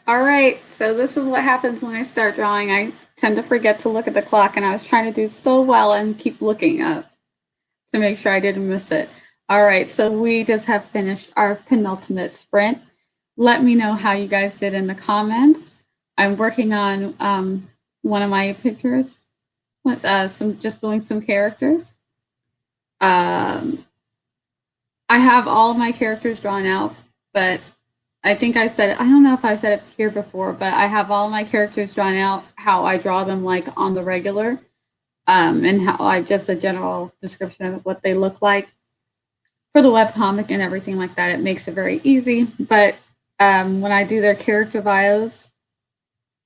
All right, so this is what happens when I start drawing. I tend to forget to look at the clock, and I was trying to do so well and keep looking up to make sure I didn't miss it. All right, so we just have finished our penultimate sprint. Let me know how you guys did in the comments. I'm working on one of my pictures, just doing some characters. I have all of my characters drawn out, but I think I said, I don't know if I said it here before, but I have all my characters drawn out, how I draw them like on the regular, and how I just a general description of what they look like for the webcomic and everything like that. It makes it very easy. But when I do their character bios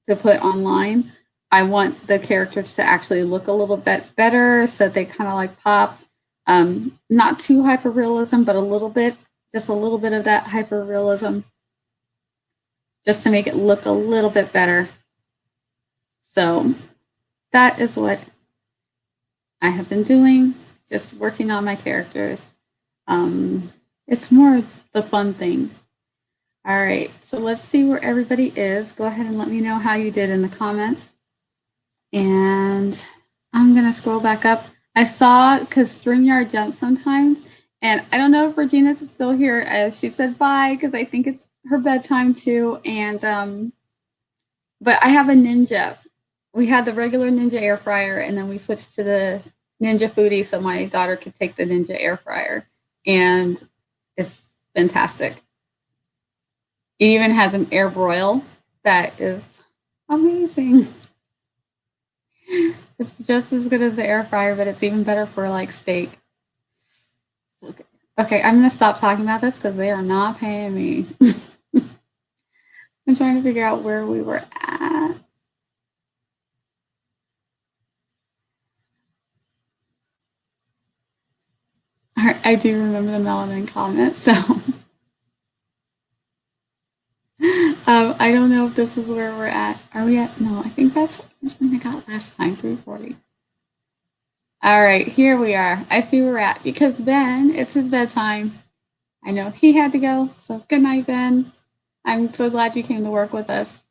to put online, I want the characters to actually look a little bit better so that they kind of like pop. Not too hyperrealism, but a little bit, just a little bit of that hyperrealism, just to make it look a little bit better. So that is what I have been doing, just working on my characters. It's more the fun thing. All right, so let's see where everybody is. Go ahead and let me know how you did in the comments. And I'm going to scroll back up. I saw, because StreamYard jumps sometimes, and I don't know if Regina's still here. She said bye, because I think it's her bedtime too. And but I have a Ninja. We had the regular Ninja air fryer, and then we switched to the Ninja Foodie so my daughter could take the Ninja air fryer. And it's fantastic. It even has an air broil that is amazing. It's just as good as the air fryer, but it's even better for like steak. So good. Okay, I'm going to stop talking about this because they are not paying me. I'm trying to figure out where we were at. All right, I do remember the melanin comment, so I don't know if this is where we're at. Are we at? No, I think that's what I got last time, 340. All right, here we are. I see where we're at because Ben, it's his bedtime. I know he had to go, so good night, Ben. I'm so glad you came to work with us.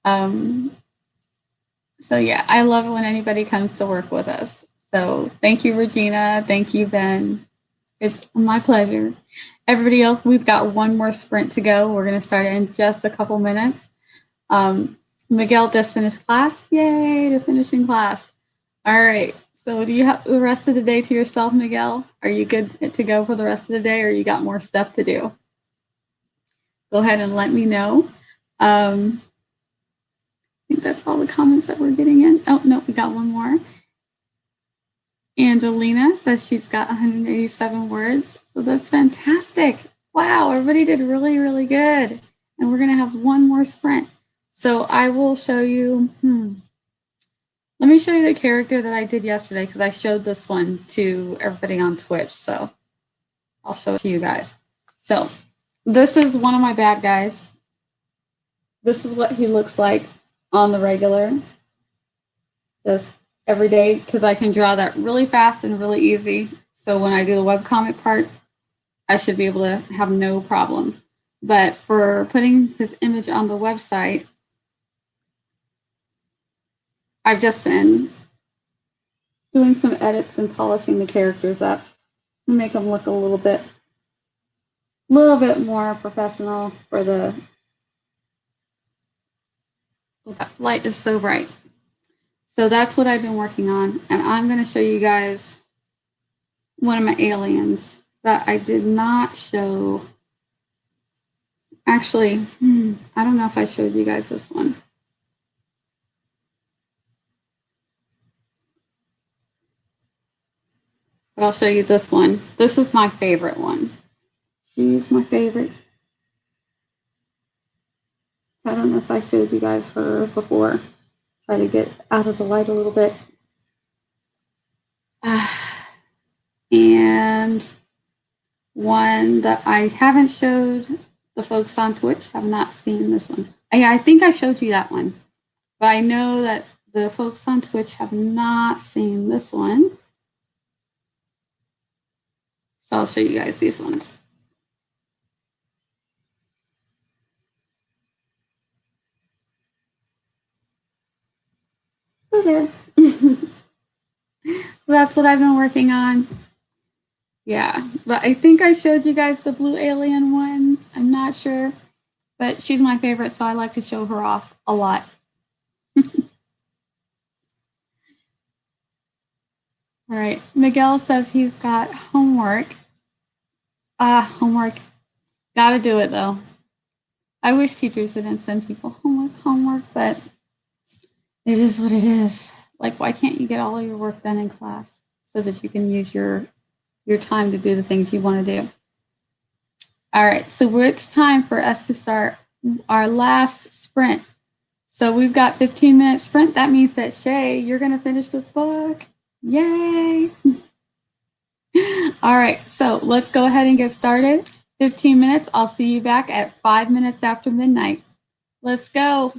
So yeah, I love it when anybody comes to work with us. So thank you, Regina. Thank you, Ben. It's my pleasure. Everybody else, we've got one more sprint to go. We're going to start in just a couple minutes. Miguel just finished class. Yay, to finishing class. All right. So do you have the rest of the day to yourself, Miguel? Are you good to go for the rest of the day, or you got more stuff to do? Go ahead and let me know. I think that's all the comments that we're getting in. Oh, no, we got one more. Angelina says she's got 187 words. So that's fantastic. Wow, everybody did really, really good. And we're going to have one more sprint. So I will show you. Let me show you the character that I did yesterday because I showed this one to everybody on Twitch. So I'll show it to you guys. So this is one of my bad guys. This is what he looks like on the regular. Just every day, because I can draw that really fast and really easy. So when I do the webcomic part, I should be able to have no problem. But for putting his image on the website, I've just been doing some edits and polishing the characters up and make them look a little bit more professional for the light is so bright. So that's what I've been working on. And I'm going to show you guys one of my aliens that I did not show. Actually, I don't know if I showed you guys this one. But I'll show you this one. This is my favorite one. She's my favorite. I don't know if I showed you guys her before. Try to get out of the light a little bit. And one that I haven't showed the folks on Twitch have not seen this one. I think I showed you that one. But I know that the folks on Twitch have not seen this one. So I'll show you guys these ones. further. That's what I've been working on. Yeah, but I think I showed you guys the blue alien one. I'm not sure, but she's my favorite, so I like to show her off a lot. All right, Miguel says he's got homework. Homework. Gotta do it though. I wish teachers didn't send people homework, but it is what it is. Like, why can't you get all of your work done in class so that you can use your time to do the things you want to do? All right, so it's time for us to start our last sprint. So we've got 15-minute sprint. That means that Shay, you're going to finish this book. Yay! All right, so let's go ahead and get started. 15 minutes. I'll see you back at 5 minutes after midnight. Let's go.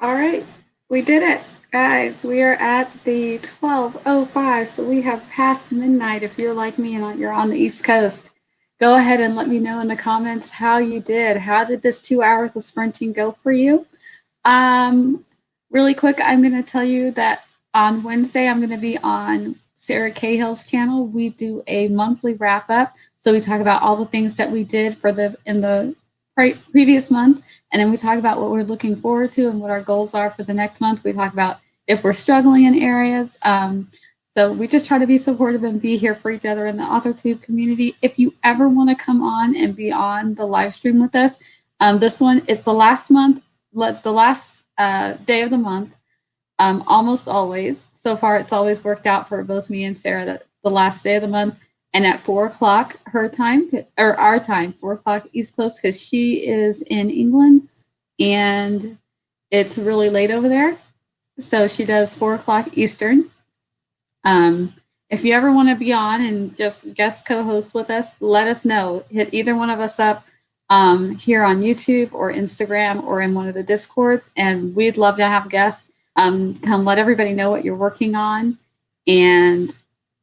All right, we did it, guys. We are at the 12:05, so we have passed midnight. If you're like me and you're on the East Coast, go ahead and let me know in the comments how you did. How did this 2 hours of sprinting go for you? Um, Really quick, I'm going to tell you that on Wednesday, I'm going to be on Sarah Cahill's channel. We do a monthly wrap up. So we talk about all the things that we did in the previous month. And then we talk about what we're looking forward to and what our goals are for the next month. We talk about if we're struggling in areas. So we just try to be supportive and be here for each other in the AuthorTube community. If you ever want to come on and be on the live stream with us, this one is the last month, the last day of the month, almost always. So far, it's always worked out for both me and Sarah that the last day of the month and at 4 o'clock her time, or our time, 4 o'clock East Coast, because she is in England and it's really late over there. So she does 4 o'clock Eastern. If you ever want to be on and just guest co-host with us, let us know. Hit either one of us up here on YouTube or Instagram or in one of the Discords, and we'd love to have guests. Come let everybody know what you're working on, and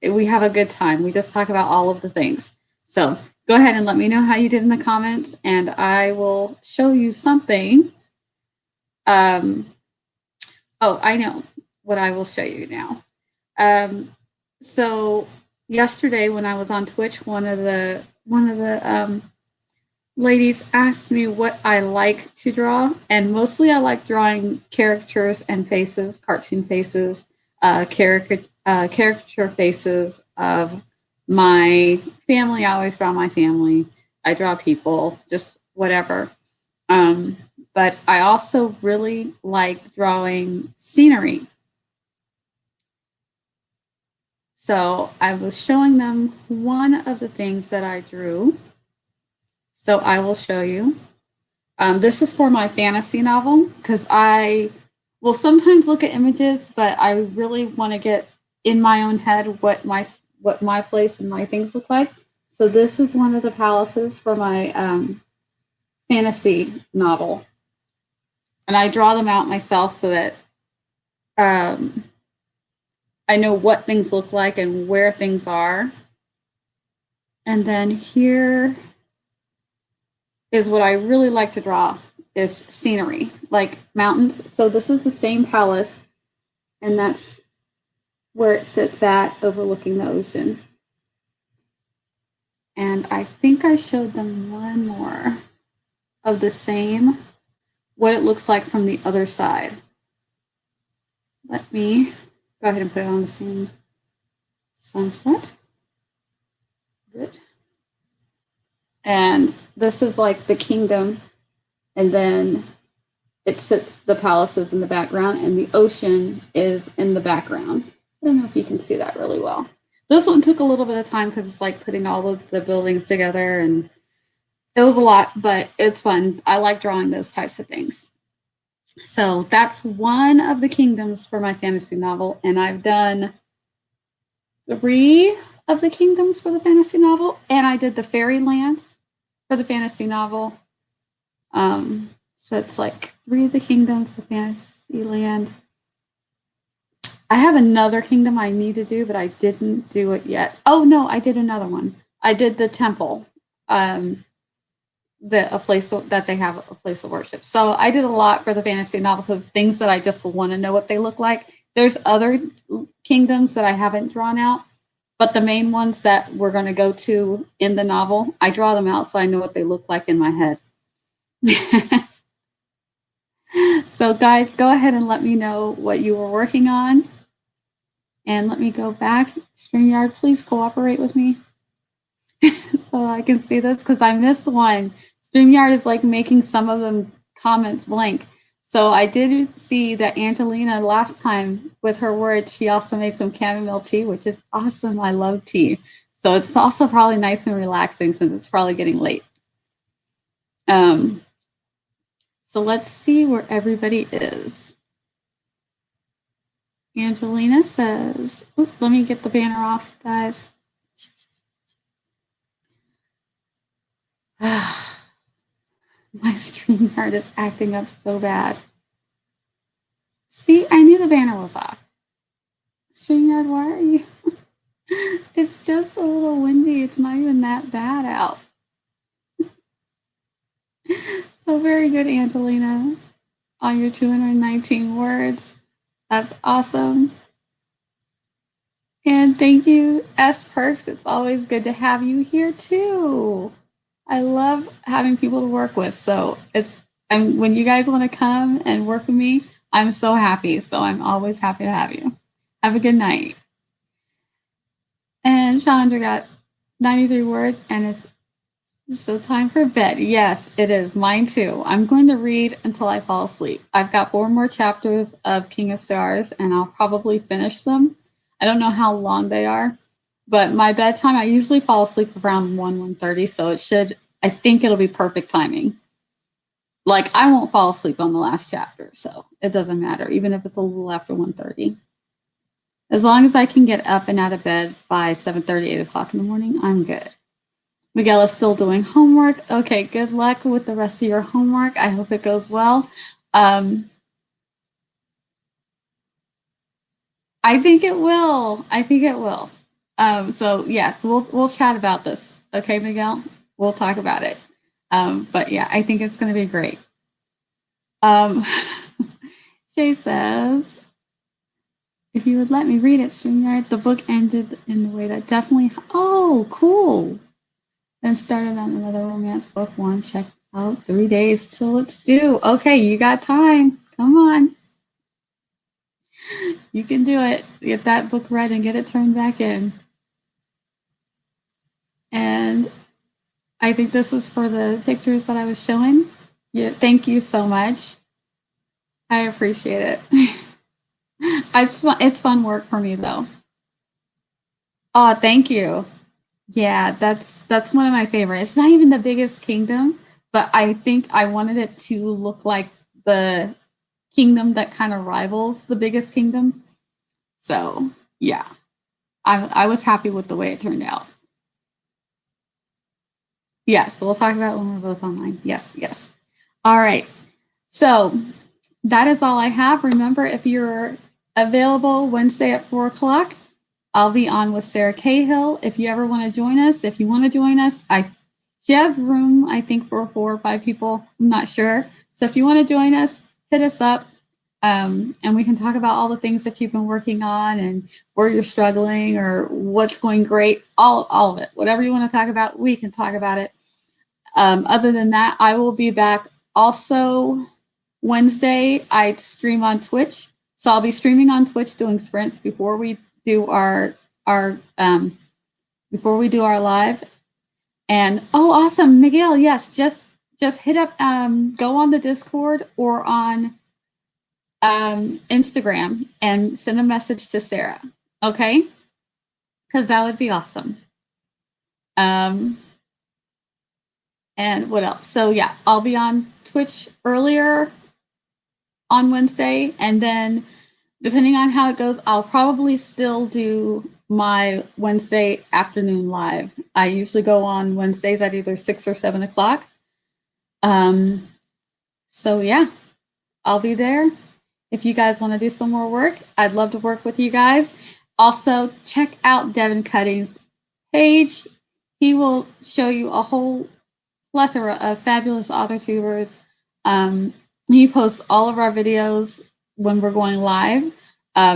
we have a good time. We just talk about all of the things. So go ahead and let me know how you did in the comments, and I will show you something. Oh, I know what I will show you now. So yesterday when I was on Twitch, one of the ladies asked me what I like to draw, and mostly I like drawing characters and faces, cartoon faces, caricature faces of my family. I always draw my family. I draw people, just whatever. But I also really like drawing scenery. So I was showing them one of the things that I drew. So I will show you. This is for my fantasy novel because I will sometimes look at images, but I really want to get in my own head what my place and my things look like. So this is one of the palaces for my fantasy novel. And I draw them out myself so that I know what things look like and where things are. And then here is what I really like to draw is scenery, like mountains. So this is the same palace, and that's where it sits at, overlooking the ocean. And I think I showed them one more of the same, what it looks like from the other side. Let me go ahead and put it on the same sunset. Good. And this is like the kingdom, and then it sits, the palaces in the background, and the ocean is in the background. I don't know if you can see that really well. This one took a little bit of time because it's like putting all of the buildings together, and it was a lot, but it's fun. I like drawing those types of things. So that's one of the kingdoms for my fantasy novel, and I've done 3 of the kingdoms for the fantasy novel, and I did the fairyland for the fantasy novel. So it's like 3 of the kingdoms, the fantasy land. I have another kingdom I need to do, but I didn't do it yet. Oh no, I did another one. I did the temple, a place that they have a place of worship. So I did a lot for the fantasy novel because things that I just want to know what they look like. There's other kingdoms that I haven't drawn out, but the main ones that we're going to go to in the novel, I draw them out so I know what they look like in my head. So guys, go ahead and let me know what you were working on. And let me go back. StreamYard, please cooperate with me so I can see this because I missed one. StreamYard is like making some of them comments blank. So I did see that Angelina last time with her words, she also made some chamomile tea, which is awesome. I love tea. So it's also probably nice and relaxing since it's probably getting late. So let's see where everybody is. Angelina says, oops, let me get the banner off, guys. My StreamYard is acting up so bad. See, I knew the banner was off. StreamYard, why are you? It's just a little windy. It's not even that bad out. So very good, Angelina, on your 219 words. That's awesome. And thank you, S Perks. It's always good to have you here too. I love having people to work with. So when you guys want to come and work with me, I'm so happy. So I'm always happy to have you. Have a good night. And Chandra got 93 words, and it's so time for bed. Yes, it is. Mine too. I'm going to read until I fall asleep. I've got 4 more chapters of King of Stars, and I'll probably finish them. I don't know how long they are, but my bedtime, I usually fall asleep around 1:30, so I think it'll be perfect timing. Like, I won't fall asleep on the last chapter, so it doesn't matter, even if it's a little after 1:30. As long as I can get up and out of bed by 7:30, 8 o'clock in the morning, I'm good. Miguel is still doing homework. Okay, good luck with the rest of your homework. I hope it goes well. I think it will. I think it will. So yes, we'll chat about this. Okay, Miguel, we'll talk about it. But yeah, I think it's going to be great. Shay says, if you would let me read it, StreamYard, the book ended in the way that definitely. Oh, cool. Then started on another romance book. One, check out 3 days till it's due. Okay, you got time. Come on. You can do it. Get that book read and get it turned back in. And I think this is for the pictures that I was showing. Yeah, thank you so much. I appreciate it. It's fun work for me though. Oh, thank you. Yeah, that's one of my favorites. It's not even the biggest kingdom, but I think I wanted it to look like the kingdom that kind of rivals the biggest kingdom. So yeah, I was happy with the way it turned out. Yes, we'll talk about it when we're both online. Yes, yes. All right. So that is all I have. Remember, if you're available Wednesday at 4 o'clock, I'll be on with Sarah Cahill. If you ever want to join us, if you want to join us, she has room, I think, for 4 or 5 people. I'm not sure. So if you want to join us, hit us up. And we can talk about all the things that you've been working on and where you're struggling or what's going great, all of it. Whatever you want to talk about, we can talk about it. Other than that, I will be back also Wednesday. I stream on Twitch. So I'll be streaming on Twitch doing sprints before we do our before we do our live. And oh, awesome, Miguel. Yes, just hit up go on the Discord or on Instagram and send a message to Sarah. Okay? Because that would be awesome. And what else? So yeah, I'll be on Twitch earlier on Wednesday, and then depending on how it goes, I'll probably still do my Wednesday afternoon live. I usually go on Wednesdays at either 6 or 7 o'clock. So yeah, I'll be there. If you guys want to do some more work, I'd love to work with you guys. Also, check out Devin Cutting's page. He will show you a whole plethora of fabulous author tubers. He posts all of our videos when we're going live.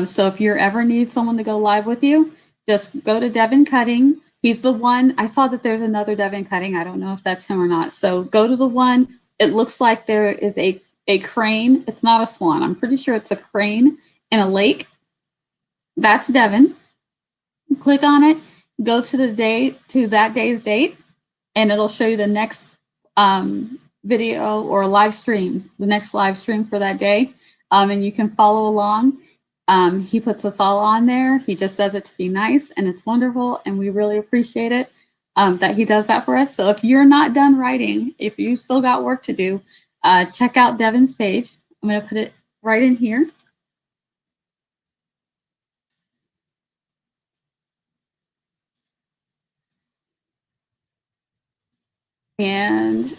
So if you ever need someone to go live with you, just go to Devin Cutting. He's the one. I saw that there's another Devin Cutting. I don't know if that's him or not. So go to the one. It looks like there is a crane. It's not a swan. I'm pretty sure it's a crane in a lake. That's Devin. Click on it. Go to that day's date, and it'll show you the next video or live stream, the next live stream for that day. And you can follow along. He puts us all on there. He just does it to be nice, and it's wonderful, and we really appreciate it that he does that for us. So if you're not done writing, if you still got work to do, check out Devin's page. I'm going to put it right in here. And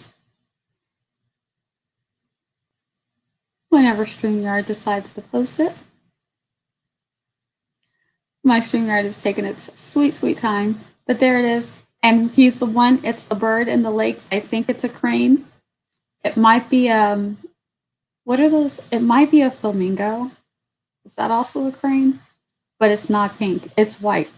whenever StreamYard decides to post it. My StreamYard is taking its sweet, sweet time. But there it is. And he's the one, it's the bird in the lake. I think it's a crane. It might be, what are those? It might be a flamingo. Is that also a crane? But it's not pink, it's white.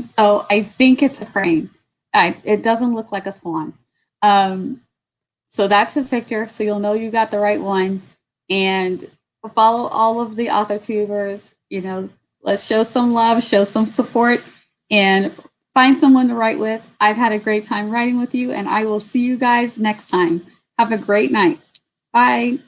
So I think it's a crane. It doesn't look like a swan. So that's his picture. So you'll know you got the right one. And follow all of the author tubers. You know, let's show some love, show some support, and find someone to write with. I've had a great time writing with you, and I will see you guys next time. Have a great night. Bye.